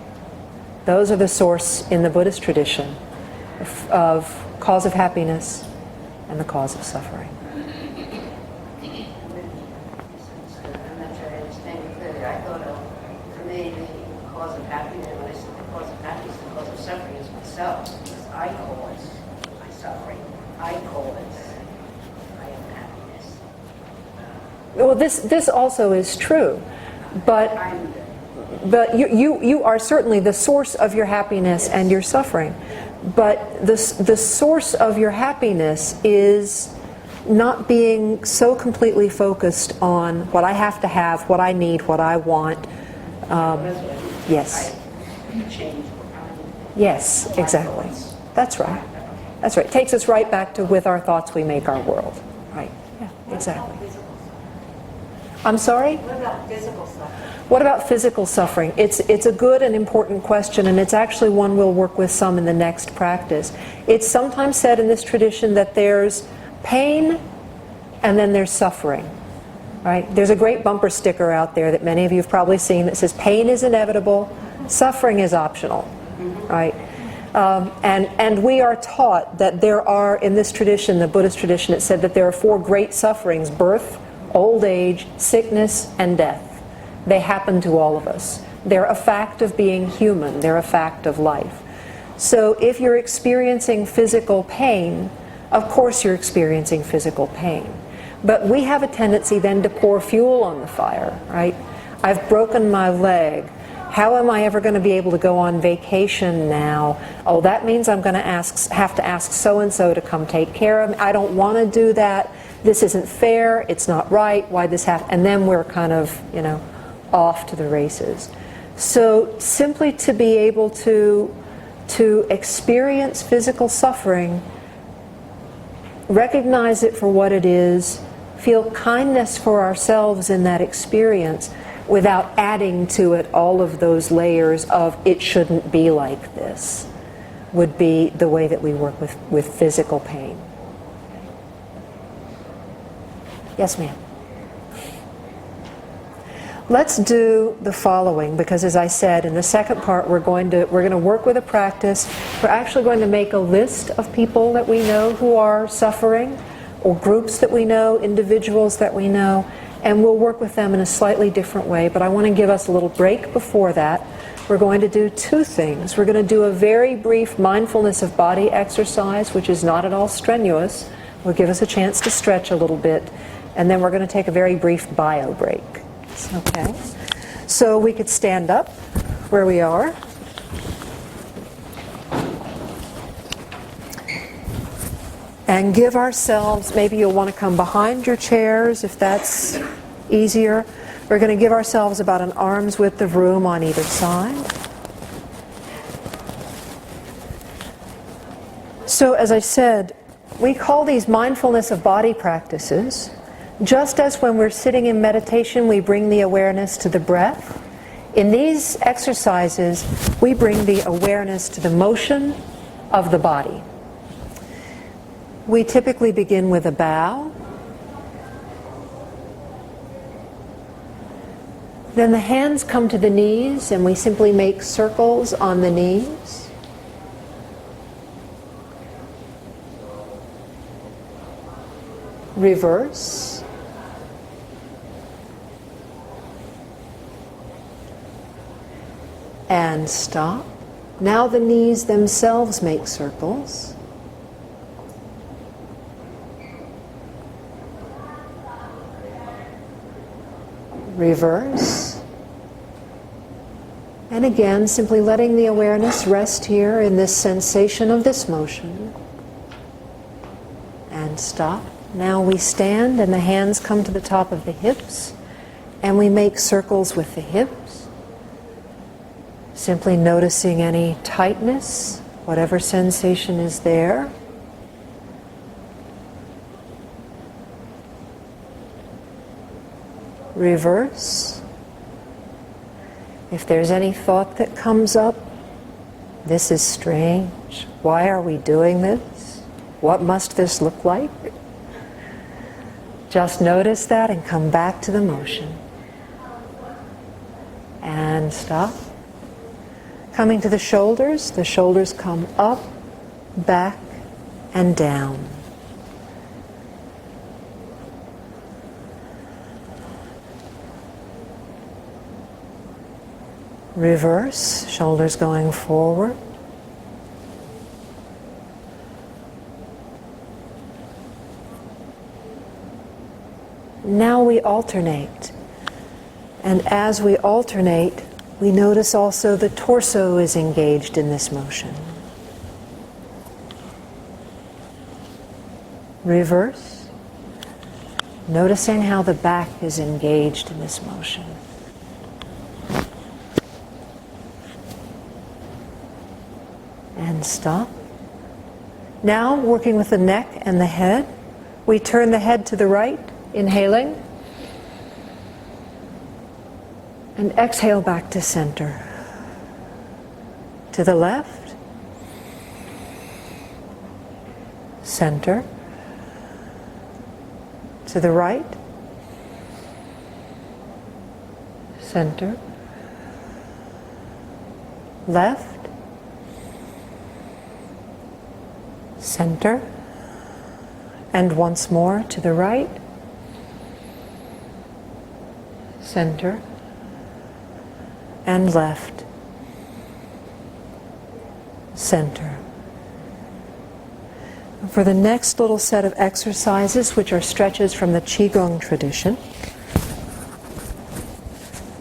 Those are the source in the Buddhist tradition of cause of happiness and the cause of suffering. I'm not sure I understand you clearly. I thought for me, the cause of happiness, when I said the cause of happiness, the cause of suffering is myself. Because I cause my suffering. I cause my unhappiness. Well, this also is true, but you are certainly the source of your happiness and your suffering. But the source of your happiness is not being so completely focused on what I have to have, what I need, what I want. Yes. Yes, exactly. That's right. That's right. It takes us right back to with our thoughts we make our world. Right. Yeah, exactly. I'm sorry? What about physical suffering? What about physical suffering? It's a good and important question, and it's actually one we'll work with some in the next practice. It's sometimes said in this tradition that there's pain and then there's suffering. Right? There's a great bumper sticker out there that many of you have probably seen that says pain is inevitable, suffering is optional. Right? And we are taught that there are, in this tradition, the Buddhist tradition, it said that there are 4 great sufferings: birth, old age, sickness, and death. They happen to all of us. They're a fact of being human. They're a fact of life. So if you're experiencing physical pain, of course you're experiencing physical pain. But we have a tendency then to pour fuel on the fire, right? I've broken my leg. How am I ever going to be able to go on vacation now? Oh, that means I'm going to have to ask so-and-so to come take care of me. I don't want to do that. This isn't fair. It's not right. Why this happen? And then we're kind of, off to the races. So simply to be able to experience physical suffering, recognize it for what it is, feel kindness for ourselves in that experience without adding to it all of those layers of it shouldn't be like this, would be the way that we work with physical pain. Yes, ma'am. Let's do the following, because as I said, in the second part we're going to work with a practice. We're actually going to make a list of people that we know who are suffering, or groups that we know, individuals that we know, and we'll work with them in a slightly different way. But I want to give us a little break before that. We're going to do two things. We're going to do a very brief mindfulness of body exercise, which is not at all strenuous. Will give us a chance to stretch a little bit. And then we're going to take a very brief bio break. Okay, so we could stand up where we are. And give ourselves, maybe you'll want to come behind your chairs if that's easier. We're going to give ourselves about an arm's width of room on either side. So as I said, we call these mindfulness of body practices. Just as when we're sitting in meditation, we bring the awareness to the breath. In these exercises, we bring the awareness to the motion of the body. We typically begin with a bow. Then the hands come to the knees and we simply make circles on the knees. Reverse. And stop. Now the knees themselves make circles. Reverse. And again, simply letting the awareness rest here in this sensation of this motion. And stop. Now we stand and the hands come to the top of the hips and we make circles with the hips. Simply noticing any tightness, whatever sensation is there. Reverse. If there's any thought that comes up, this is strange. Why are we doing this? What must this look like? Just notice that and come back to the motion. And stop. Coming to the shoulders come up, back, and down. Reverse, shoulders going forward. Now we alternate. And as we alternate, we notice also the torso is engaged in this motion. Reverse. Noticing how the back is engaged in this motion. And stop. Now, working with the neck and the head, we turn the head to the right, inhaling. And exhale back to center. To the left. Center. To the right. Center. Left. Center. And once more to the right. Center. and left, center. For the next little set of exercises, which are stretches from the Qigong tradition,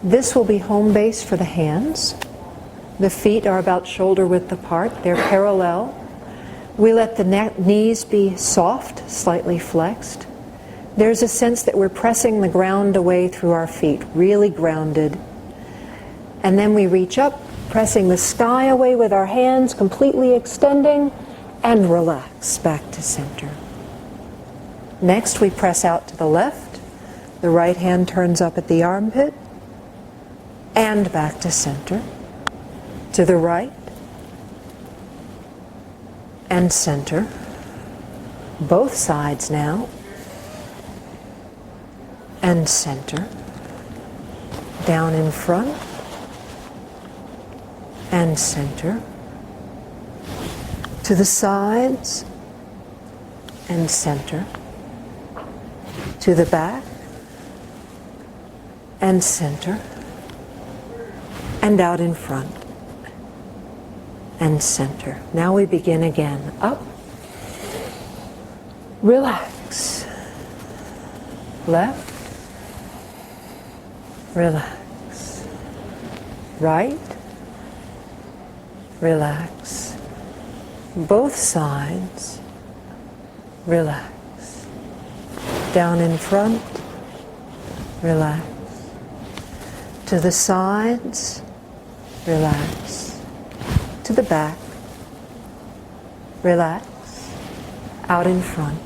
this will be home base for the hands. The feet are about shoulder width apart. They're parallel. We let the knees be soft, slightly flexed. There's a sense that we're pressing the ground away through our feet, really grounded. And then we reach up, pressing the sky away with our hands, completely extending, and relax back to center. Next, we press out to the left. The right hand turns up at the armpit, and back to center. To the right, and center. Both sides now, and center. Down in front, and center. To the sides, and center. To the back, and center. And out in front, and center. Now we begin again. Up, relax, left, relax, right, relax, both sides, relax, down in front, relax, to the sides, relax, to the back, relax, out in front.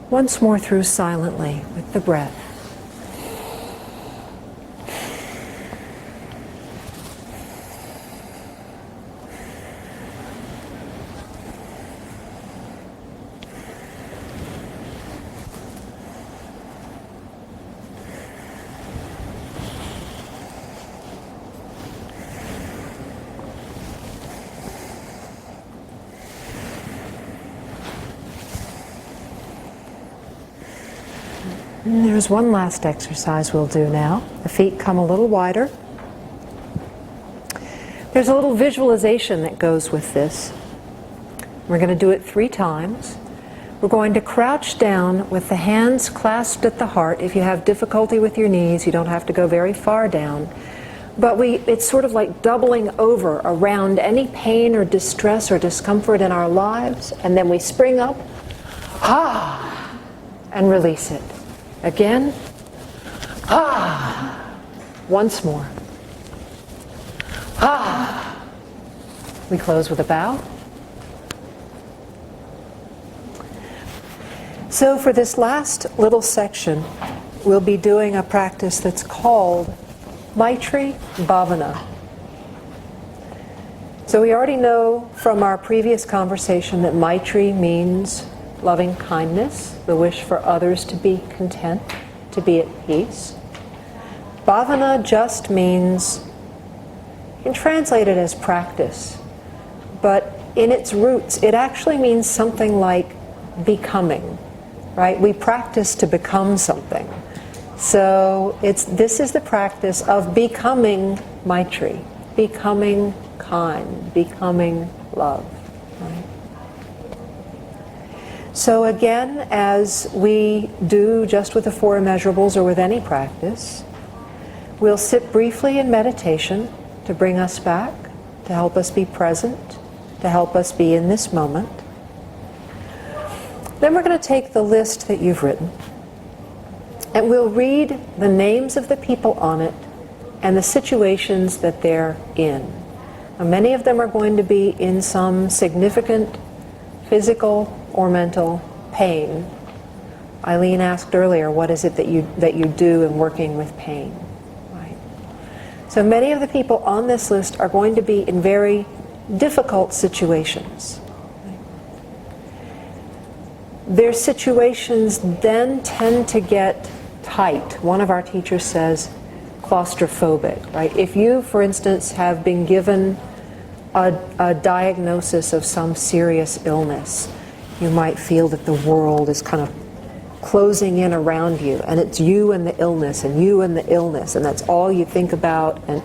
Once more through silently with the breath. And there's one last exercise we'll do now. The feet come a little wider. There's a little visualization that goes with this. We're going to do it 3 times. We're going to crouch down with the hands clasped at the heart. If you have difficulty with your knees, you don't have to go very far down. But it's sort of like doubling over around any pain or distress or discomfort in our lives. And then we spring up, and release it. Again, once more, We close with a bow. So for this last little section, we'll be doing a practice that's called Maitri Bhavana. So we already know from our previous conversation that Maitri means loving kindness, the wish for others to be content, to be at peace. Bhavana just means, you can translate it as practice, but in its roots, it actually means something like becoming, right? We practice to become something. So this is the practice of becoming Maitri, becoming kind, becoming love. Right? So again, as we do just with the 4 immeasurables or with any practice, we'll sit briefly in meditation to bring us back, to help us be present, to help us be in this moment. Then we're going to take the list that you've written, and we'll read the names of the people on it and the situations that they're in. Now, many of them are going to be in some significant physical or mental pain. Eileen asked earlier, what is it that you do in working with pain? Right. So many of the people on this list are going to be in very difficult situations. Their situations then tend to get tight. One of our teachers says claustrophobic, right? If you, for instance, have been given a diagnosis of some serious illness, you might feel that the world is kind of closing in around you, and it's you and the illness, and you and the illness, and that's all you think about, and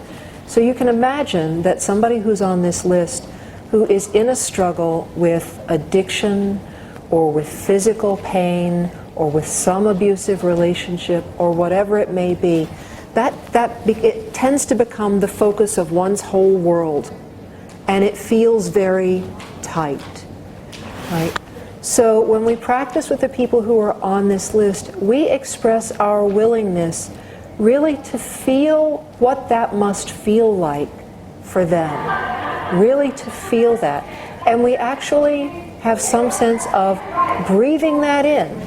So you can imagine that somebody who's on this list who is in a struggle with addiction or with physical pain or with some abusive relationship or whatever it may be, it tends to become the focus of one's whole world, and it feels very tight, right? So when we practice with the people who are on this list, we express our willingness really to feel what that must feel like for them, really to feel that. And we actually have some sense of breathing that in.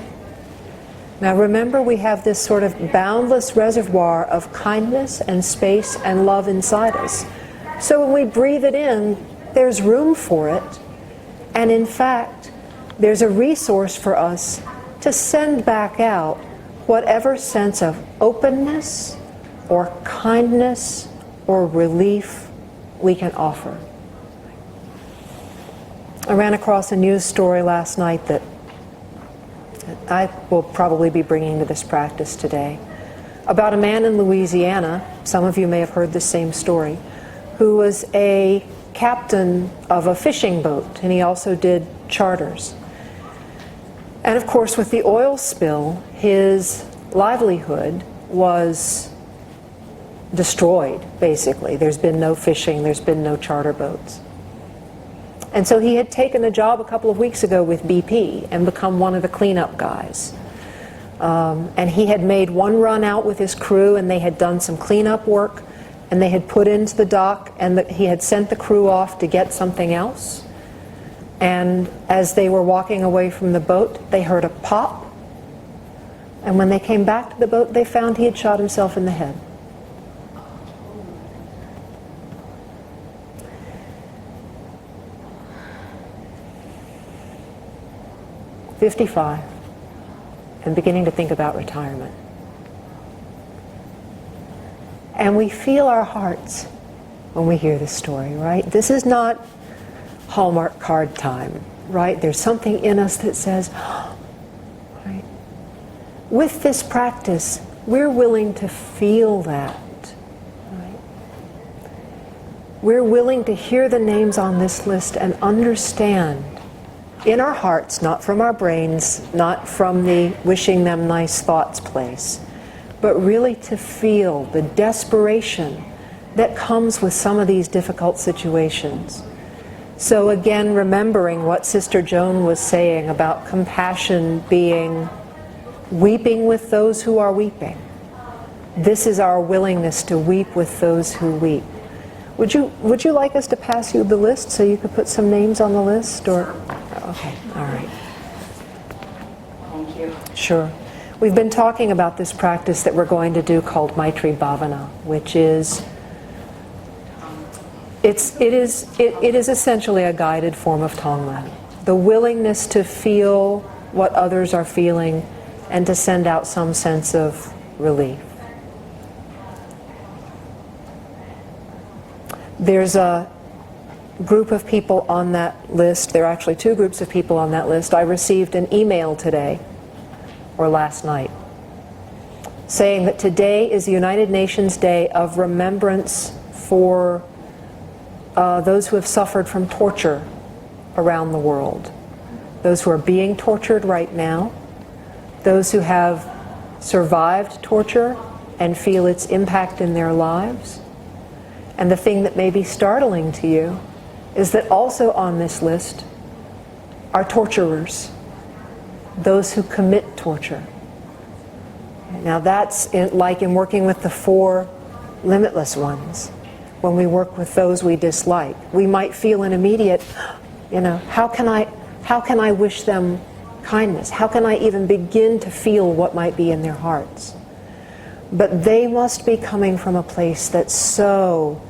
Now remember, we have this sort of boundless reservoir of kindness and space and love inside us. So when we breathe it in, there's room for it. And in fact, there's a resource for us to send back out whatever sense of openness or kindness or relief we can offer. I ran across a news story last night that I will probably be bringing to this practice today, about a man in Louisiana, some of you may have heard the same story, who was a captain of a fishing boat, and he also did charters. And of course, with the oil spill, his livelihood was destroyed, basically. There's been no fishing, there's been no charter boats. And so he had taken a job a couple of weeks ago with BP and become one of the cleanup guys. And he had made one run out with his crew, and they had done some cleanup work, and they had put into the dock, and he had sent the crew off to get something else. And as they were walking away from the boat, they heard a pop. And when they came back to the boat, they found he had shot himself in the head. "55, and beginning to think about retirement." And we feel our hearts when we hear this story, right? This is not Hallmark card time, right? There's something in us that says, right? With this practice, we're willing to feel that, right? We're willing to hear the names on this list and understand in our hearts, not from our brains, not from the wishing them nice thoughts place, but really to feel the desperation that comes with some of these difficult situations. So again, remembering what Sister Joan was saying about compassion being weeping with those who are weeping. This is our willingness to weep with those who weep. Would you like us to pass you the list so you could put some names on the list? Or okay, all right. Thank you. Sure. We've been talking about this practice that we're going to do called Maitri Bhavana, which is it is essentially a guided form of Tonglen. The willingness to feel what others are feeling and to send out some sense of relief. There's a group of people on that list. There are actually two groups of people on that list. I received an email today, or last night, saying that today is the United Nations Day of Remembrance for those who have suffered from torture around the world. Those who are being tortured right now, those who have survived torture and feel its impact in their lives. And the thing that may be startling to you is that also on this list are torturers, those who commit torture. Now that's like in working with the four limitless ones. When we work with those we dislike, we might feel an immediate, how can I wish them kindness? How can I even begin to feel what might be in their hearts? But they must be coming from a place that's so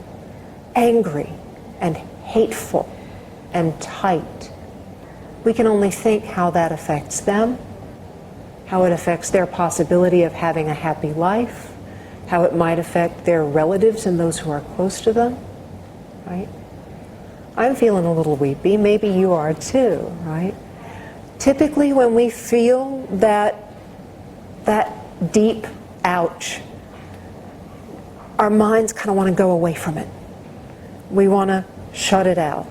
angry and hateful and tight. We can only think how that affects them, how it affects their possibility of having a happy life, how it might affect their relatives and those who are close to them, right? I'm feeling a little weepy, maybe you are too, right? Typically when we feel that deep ouch, our minds kind of want to go away from it. We want to shut it out.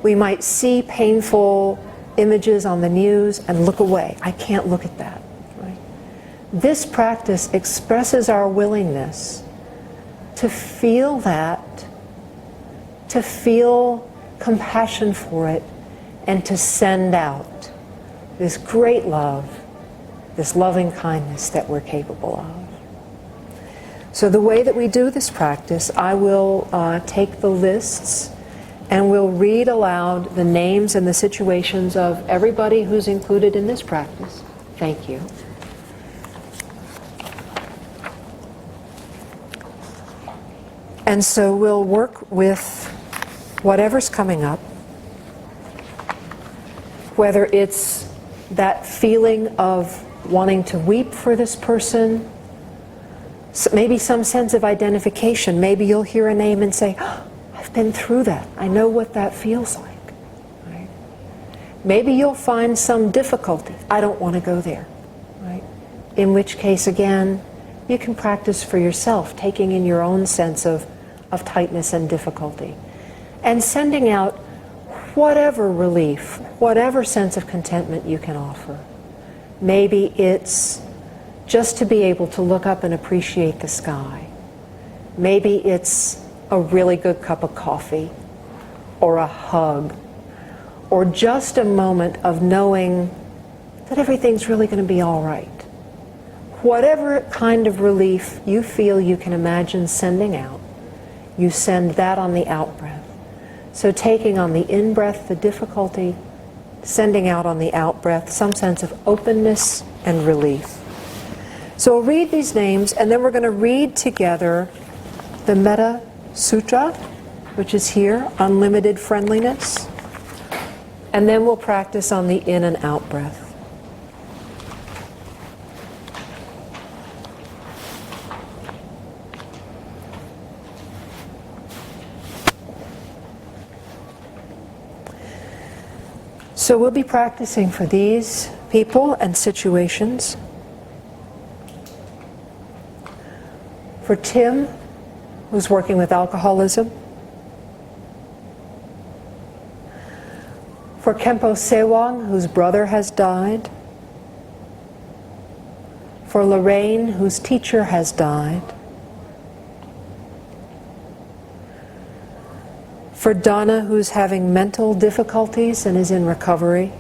We might see painful images on the news and look away. I can't look at that. Right? This practice expresses our willingness to feel that, to feel compassion for it, and to send out this great love, this loving kindness that we're capable of. So the way that we do this practice, I will take the lists and we'll read aloud the names and the situations of everybody who's included in this practice. Thank you. And so we'll work with whatever's coming up, whether it's that feeling of wanting to weep for this person, maybe some sense of identification. Maybe you'll hear a name and say, oh, I've been through that. I know what that feels like. Right? Maybe you'll find some difficulty. I don't want to go there. Right? In which case, again, you can practice for yourself, taking in your own sense of tightness and difficulty, and sending out whatever relief, whatever sense of contentment you can offer. Maybe it's just to be able to look up and appreciate the sky. Maybe it's a really good cup of coffee, or a hug, or just a moment of knowing that everything's really going to be all right. Whatever kind of relief you feel you can imagine sending out, you send that on the out-breath. So taking on the in-breath the difficulty, sending out on the out-breath some sense of openness and relief. So we'll read these names, and then we're going to read together the Metta Sutra, which is here, Unlimited Friendliness, and then we'll practice on the in and out breath. So we'll be practicing for these people and situations. For Tim, who's working with alcoholism. For Khenpo Sewang, whose brother has died. For Lorraine, whose teacher has died. For Donna, who's having mental difficulties and is in recovery.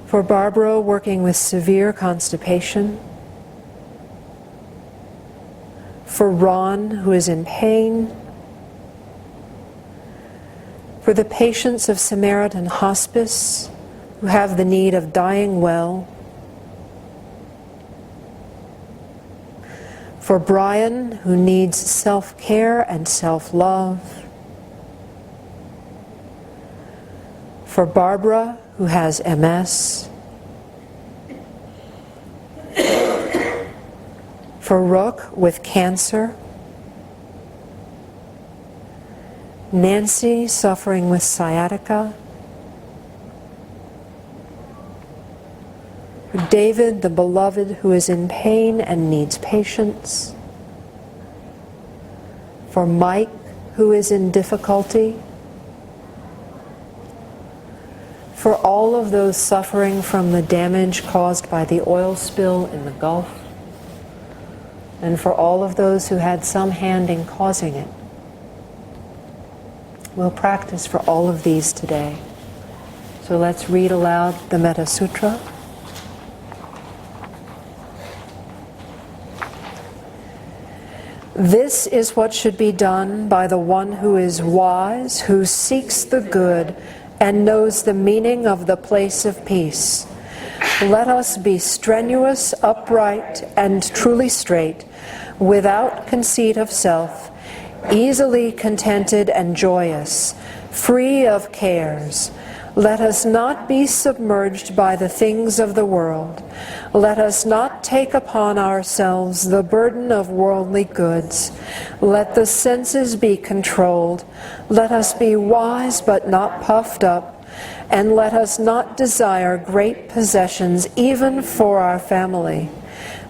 For Barbara, working with severe constipation. For Ron, who is in pain. For the patients of Samaritan Hospice, who have the need of dying well. For Brian, who needs self-care and self-love. For Barbara, who has MS. For Rook with cancer. Nancy suffering with sciatica. For David, the beloved, who is in pain and needs patience. For Mike, who is in difficulty. For all of those suffering from the damage caused by the oil spill in the Gulf. And for all of those who had some hand in causing it. We'll practice for all of these today. So let's read aloud the Metta Sutra. This is what should be done by the one who is wise, who seeks the good, and knows the meaning of the place of peace. Let us be strenuous, upright, and truly straight, without conceit of self, easily contented and joyous, free of cares. Let us not be submerged by the things of the world. Let us not take upon ourselves the burden of worldly goods. Let the senses be controlled. Let us be wise but not puffed up. And let us not desire great possessions even for our family.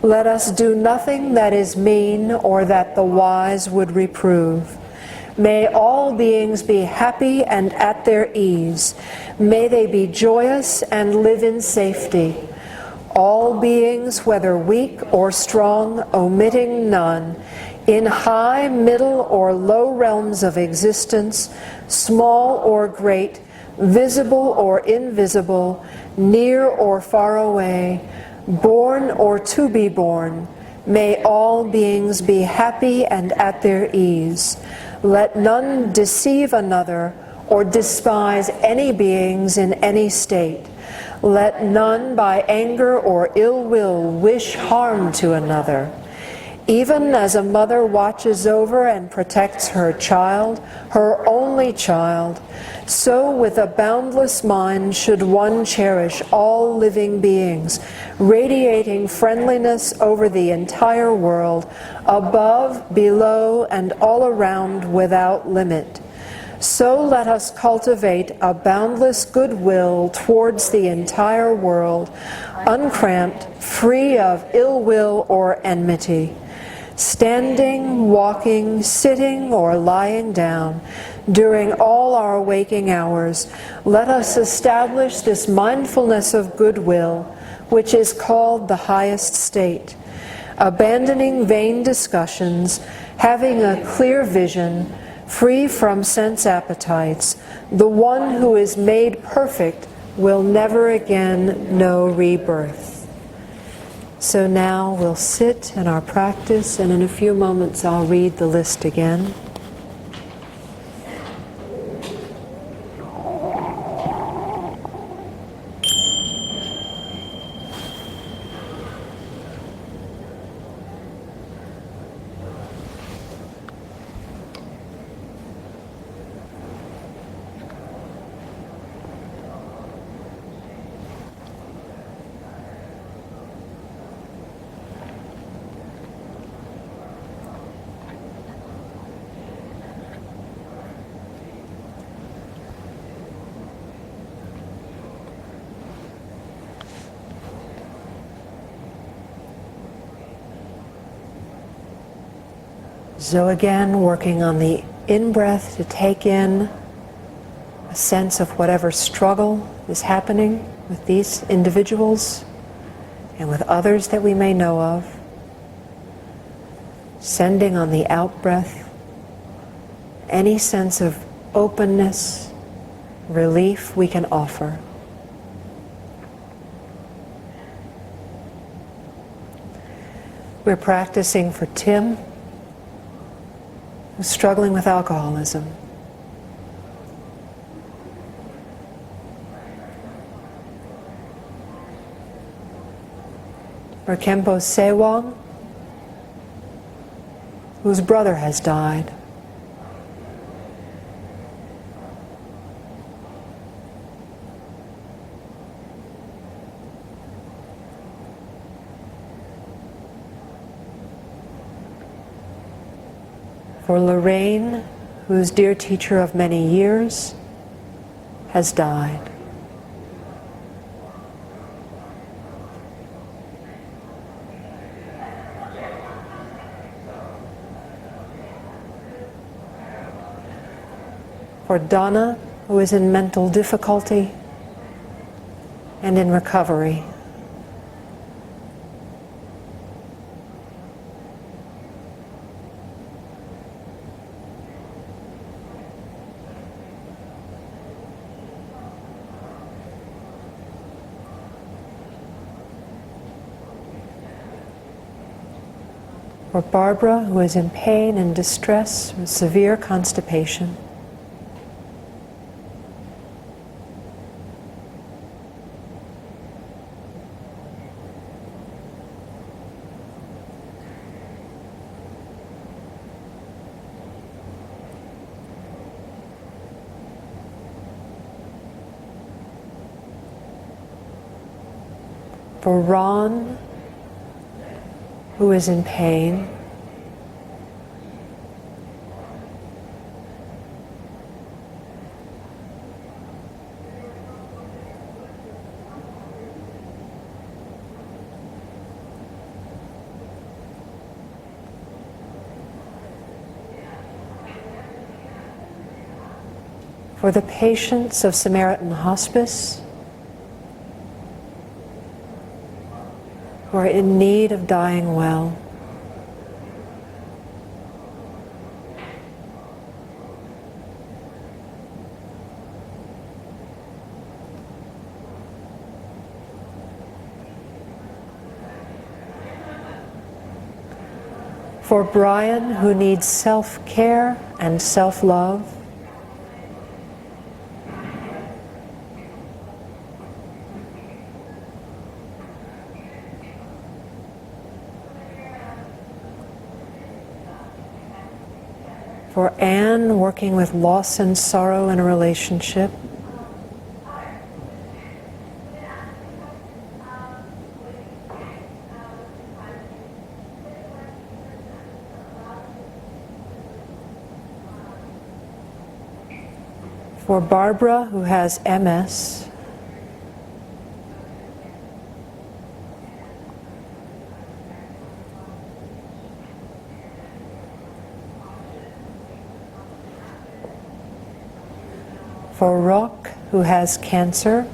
Let us do nothing that is mean or that the wise would reprove. May all beings be happy and at their ease. May they be joyous and live in safety. All beings, whether weak or strong, omitting none, in high, middle, or low realms of existence, small or great, visible or invisible, near or far away, born or to be born, may all beings be happy and at their ease. Let none deceive another or despise any beings in any state. Let none by anger or ill will wish harm to another. Even as a mother watches over and protects her child, her only child, so with a boundless mind should one cherish all living beings, radiating friendliness over the entire world, above, below, and all around without limit. So let us cultivate a boundless goodwill towards the entire world, uncramped, free of ill will or enmity. Standing, walking, sitting, or lying down, during all our waking hours, let us establish this mindfulness of goodwill, which is called the highest state. Abandoning vain discussions, having a clear vision, free from sense appetites, the one who is made perfect will never again know rebirth. So now we'll sit in our practice, and in a few moments I'll read the list again. So again, working on the in-breath to take in a sense of whatever struggle is happening with these individuals and with others that we may know of. Sending on the out-breath any sense of openness, relief we can offer. We're practicing for Tim, who's struggling with alcoholism. For Khenpo Sewang, whose brother has died. For Lorraine, whose dear teacher of many years has died. For Donna, who is in mental difficulty and in recovery. For Barbara, who is in pain and distress with severe constipation. For Ron, who is in pain. For the patients of Samaritan Hospice who are in need of dying well. For Brian, who needs self-care and self-love. For Anne, working with loss and sorrow in a relationship. For Barbara, who has MS. For Rock, who has cancer.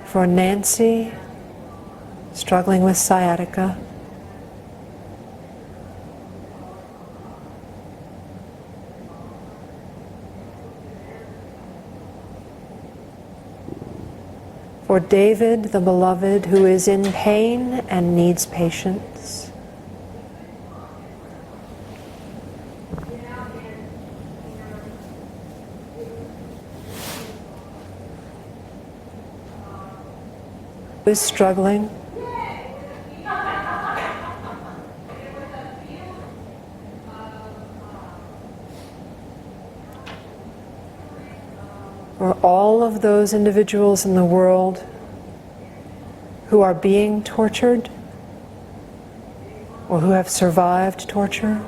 For Nancy, struggling with sciatica. For David, the beloved, who is in pain and needs patience. Who is struggling. For all of those individuals in the world who are being tortured or who have survived torture.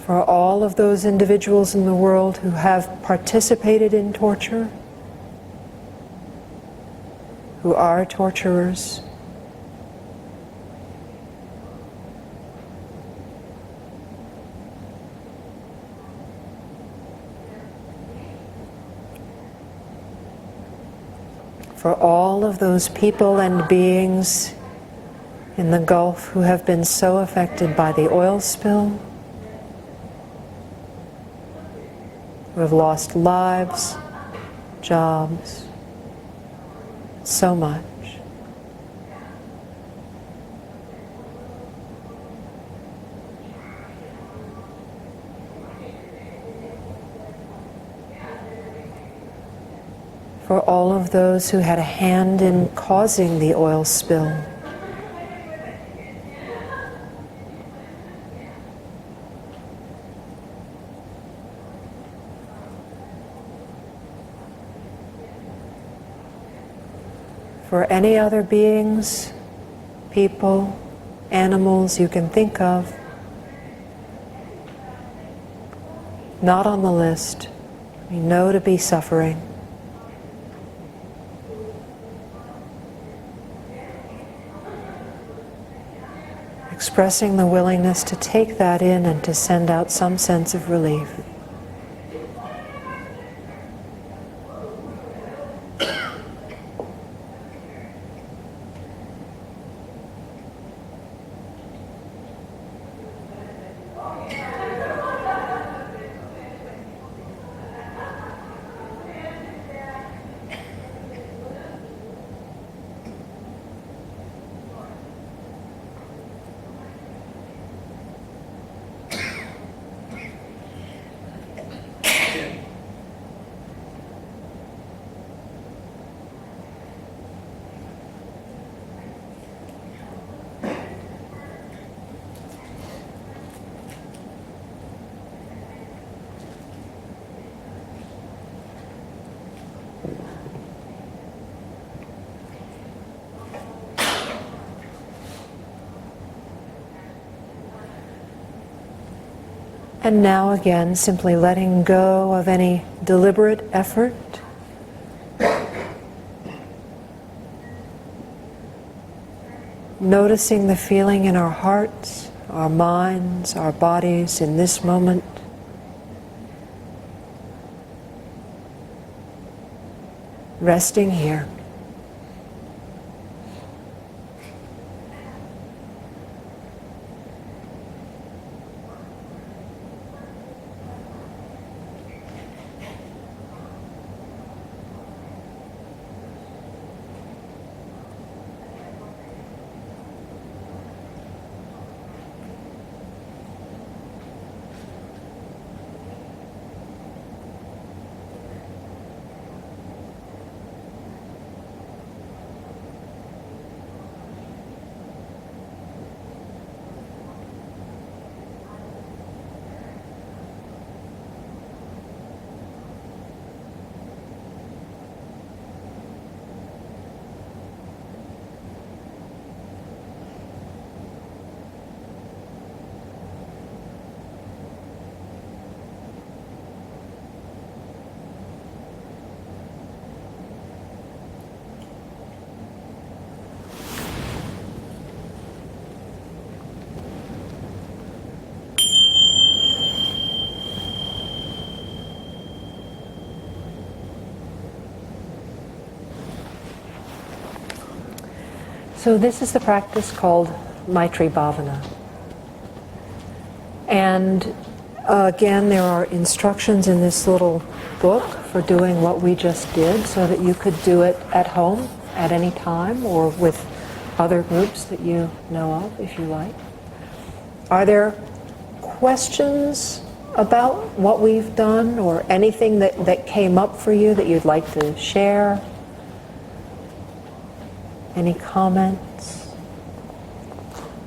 For all of those individuals in the world who have participated in torture, who are torturers. For all of those people and beings in the Gulf who have been so affected by the oil spill, who have lost lives, jobs, so much. For all of those who had a hand in causing the oil spill. For any other beings, people, animals you can think of, not on the list, we know to be suffering. Expressing the willingness to take that in and to send out some sense of relief. And now again, simply letting go of any deliberate effort. Noticing the feeling in our hearts, our minds, our bodies in this moment. Resting here. So this is the practice called Maitri Bhavana. And again, there are instructions in this little book for doing what we just did so that you could do it at home at any time or with other groups that you know of, if you like. Are there questions about what we've done or anything that came up for you that you'd like to share? Any comments?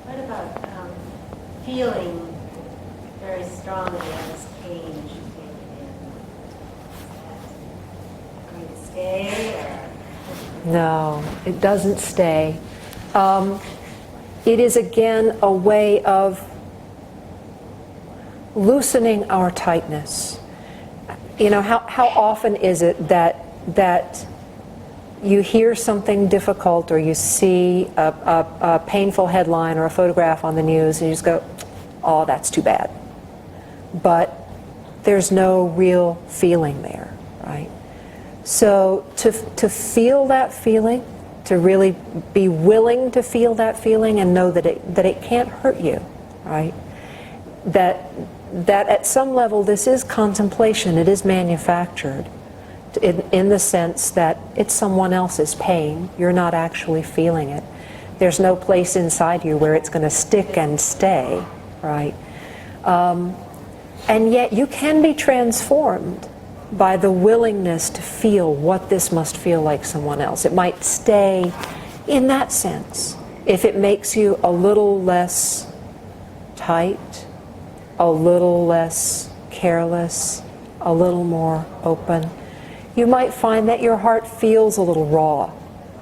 What about feeling very strongly as change going to stay or? No, it doesn't stay. It is again a way of loosening our tightness. You know, how often is it that you hear something difficult or you see a painful headline or a photograph on the news and you just go, oh, that's too bad. But there's no real feeling there, right? So to feel that feeling, to really be willing to feel that feeling and know that it can't hurt you, right? That at some level this is contemplation, it is manufactured. In the sense that it's someone else's pain, you're not actually feeling it. There's no place inside you where it's going to stick and stay, right? And yet you can be transformed by the willingness to feel what this must feel like someone else. It might stay in that sense if it makes you a little less tight, a little less careless, a little more open. You might find that your heart feels a little raw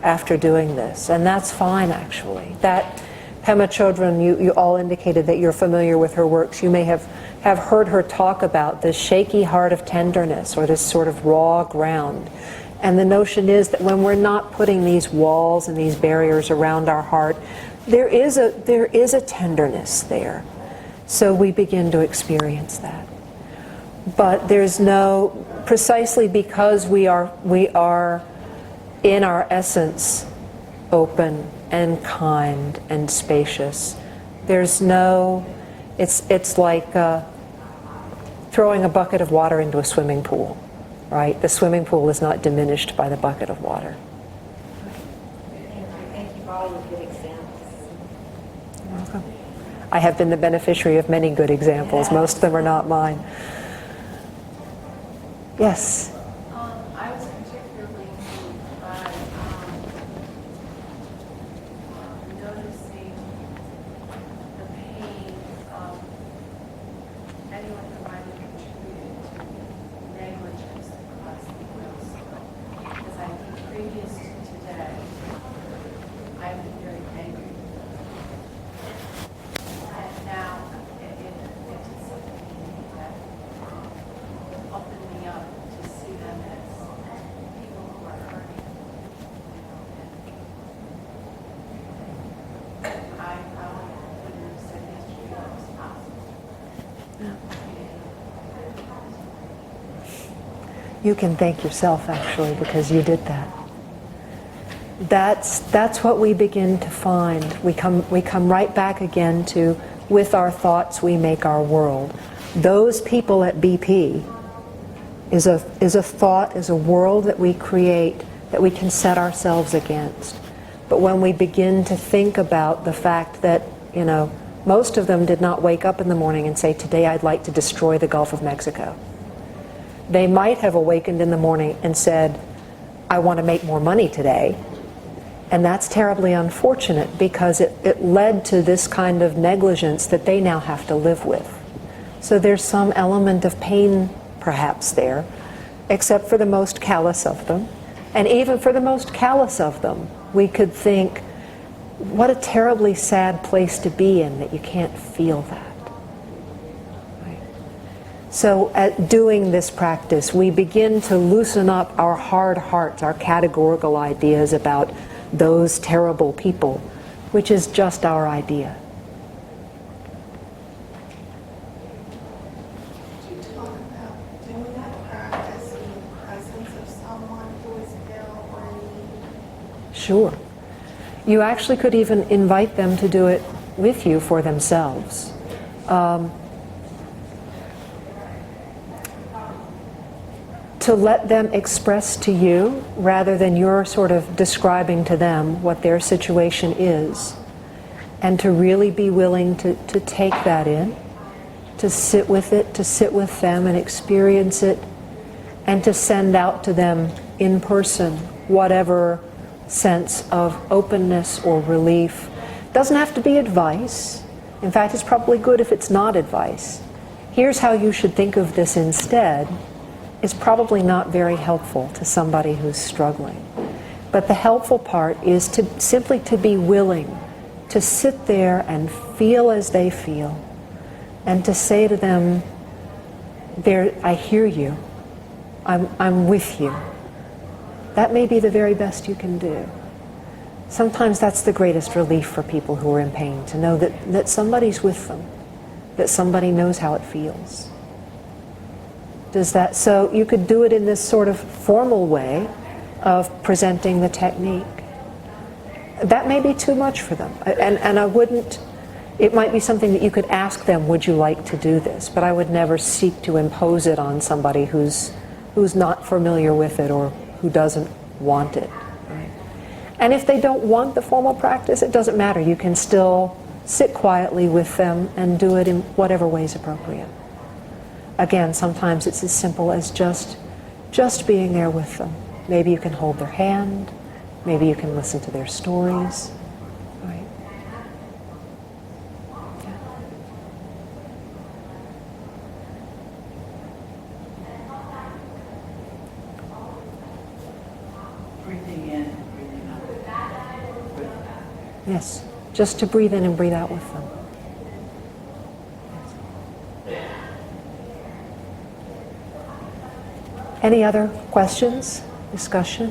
after doing this, and that's fine actually. That Pema Chodron, you all indicated that you're familiar with her works. You may have heard her talk about this shaky heart of tenderness or this sort of raw ground. And the notion is that when we're not putting these walls and these barriers around our heart, there is a tenderness there. So we begin to experience that. But there's no, precisely because we are in our essence open and kind and spacious. There's no, it's like throwing a bucket of water into a swimming pool, right? The swimming pool is not diminished by the bucket of water. Thank you for all your good examples. You're welcome. I have been the beneficiary of many good examples. Most of them are not mine. Yes? I was particularly moved by noticing the pain of anyone who might have contributed to negligence across the world. Because I think previous to today, I've been very angry. And now it's You can thank yourself, actually, because you did that. That's what we begin to find. We come right back again to, with our thoughts we make our world. Those people at BP is a thought, is a world that we create, that we can set ourselves against. But when we begin to think about the fact that, most of them did not wake up in the morning and say, today I'd like to destroy the Gulf of Mexico. They might have awakened in the morning and said, I want to make more money today. And that's terribly unfortunate because it led to this kind of negligence that they now have to live with. So there's some element of pain perhaps there, except for the most callous of them. And even for the most callous of them, we could think, what a terribly sad place to be in that you can't feel that. So at doing this practice, we begin to loosen up our hard hearts, our categorical ideas about those terrible people, which is just our idea. Could you talk about doing that practice in the presence of someone who is ill or in need? Sure. You actually could even invite them to do it with you for themselves. To let them express to you, rather than you're sort of describing to them what their situation is, and to really be willing to take that in, to sit with it, to sit with them and experience it, and to send out to them in person whatever sense of openness or relief. Doesn't have to be advice. In fact, it's probably good if it's not advice. Here's how you should think of this instead. Is probably not very helpful to somebody who's struggling. But the helpful part is to simply to be willing to sit there and feel as they feel, and to say to them, I hear you, I'm with you. That may be the very best you can do. Sometimes that's the greatest relief for people who are in pain, to know that somebody's with them, that somebody knows how it feels. So you could do it in this sort of formal way of presenting the technique. That may be too much for them, and I wouldn't. It might be something that you could ask them, would you like to do this? But I would never seek to impose it on somebody who's not familiar with it or who doesn't want it. Right? And if they don't want the formal practice, it doesn't matter. You can still sit quietly with them and do it in whatever way is appropriate. Again, sometimes it's as simple as just being there with them. Maybe you can hold their hand. Maybe you can listen to their stories. Right? Yeah. Breathing in, breathing out. Yes, just to breathe in and breathe out with them. Any other questions, discussion?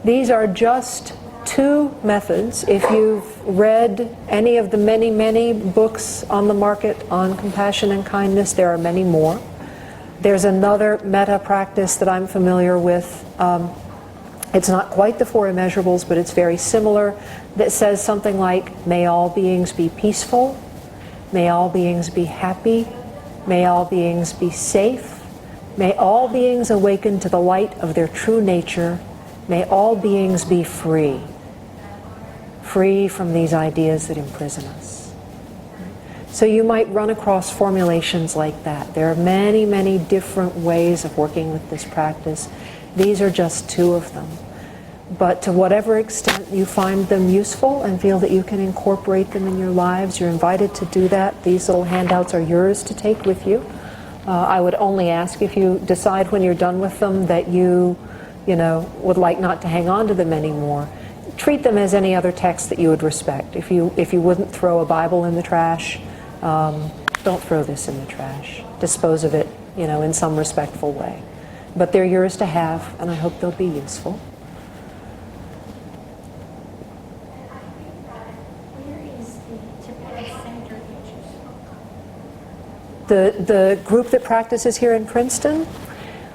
These are just two methods. If you've read any of the many, many books on the market on compassion and kindness, there are many more. There's another metta practice that I'm familiar with. It's not quite the four immeasurables, but it's very similar, that says something like, may all beings be peaceful, may all beings be happy, may all beings be safe, may all beings awaken to the light of their true nature. May all beings be free. Free from these ideas that imprison us. So you might run across formulations like that. There are many, many different ways of working with this practice. These are just two of them. But to whatever extent you find them useful and feel that you can incorporate them in your lives, you're invited to do that. These little handouts are yours to take with you. I would only ask, if you decide when you're done with them that you would like not to hang on to them anymore, treat them as any other text that you would respect. If you wouldn't throw a Bible in the trash, don't throw this in the trash. Dispose of it, in some respectful way. But they're yours to have, and I hope they'll be useful. Where is the Tibetan center that you spoke The group that practices here in Princeton,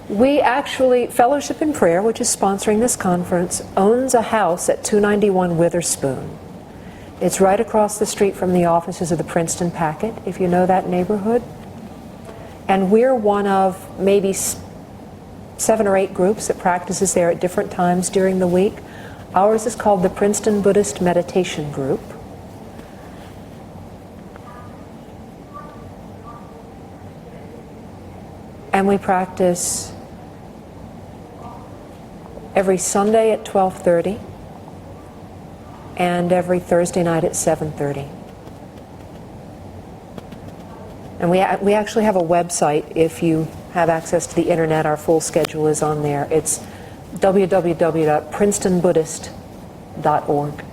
we actually, Fellowship in Prayer, which is sponsoring this conference, owns a house at 291 Witherspoon. It's right across the street from the offices of the Princeton Packet, if you know that neighborhood. And we're one of maybe 7 or 8 groups that practices there at different times during the week. Ours is called the Princeton Buddhist Meditation Group. And we practice every Sunday at 12:30 and every Thursday night at 7:30. And we actually have a website. If you have access to the internet, our full schedule is on there. It's www.princetonbuddhist.org.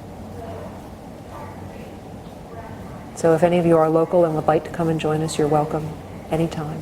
So if any of you are local and would like to come and join us, you're welcome anytime.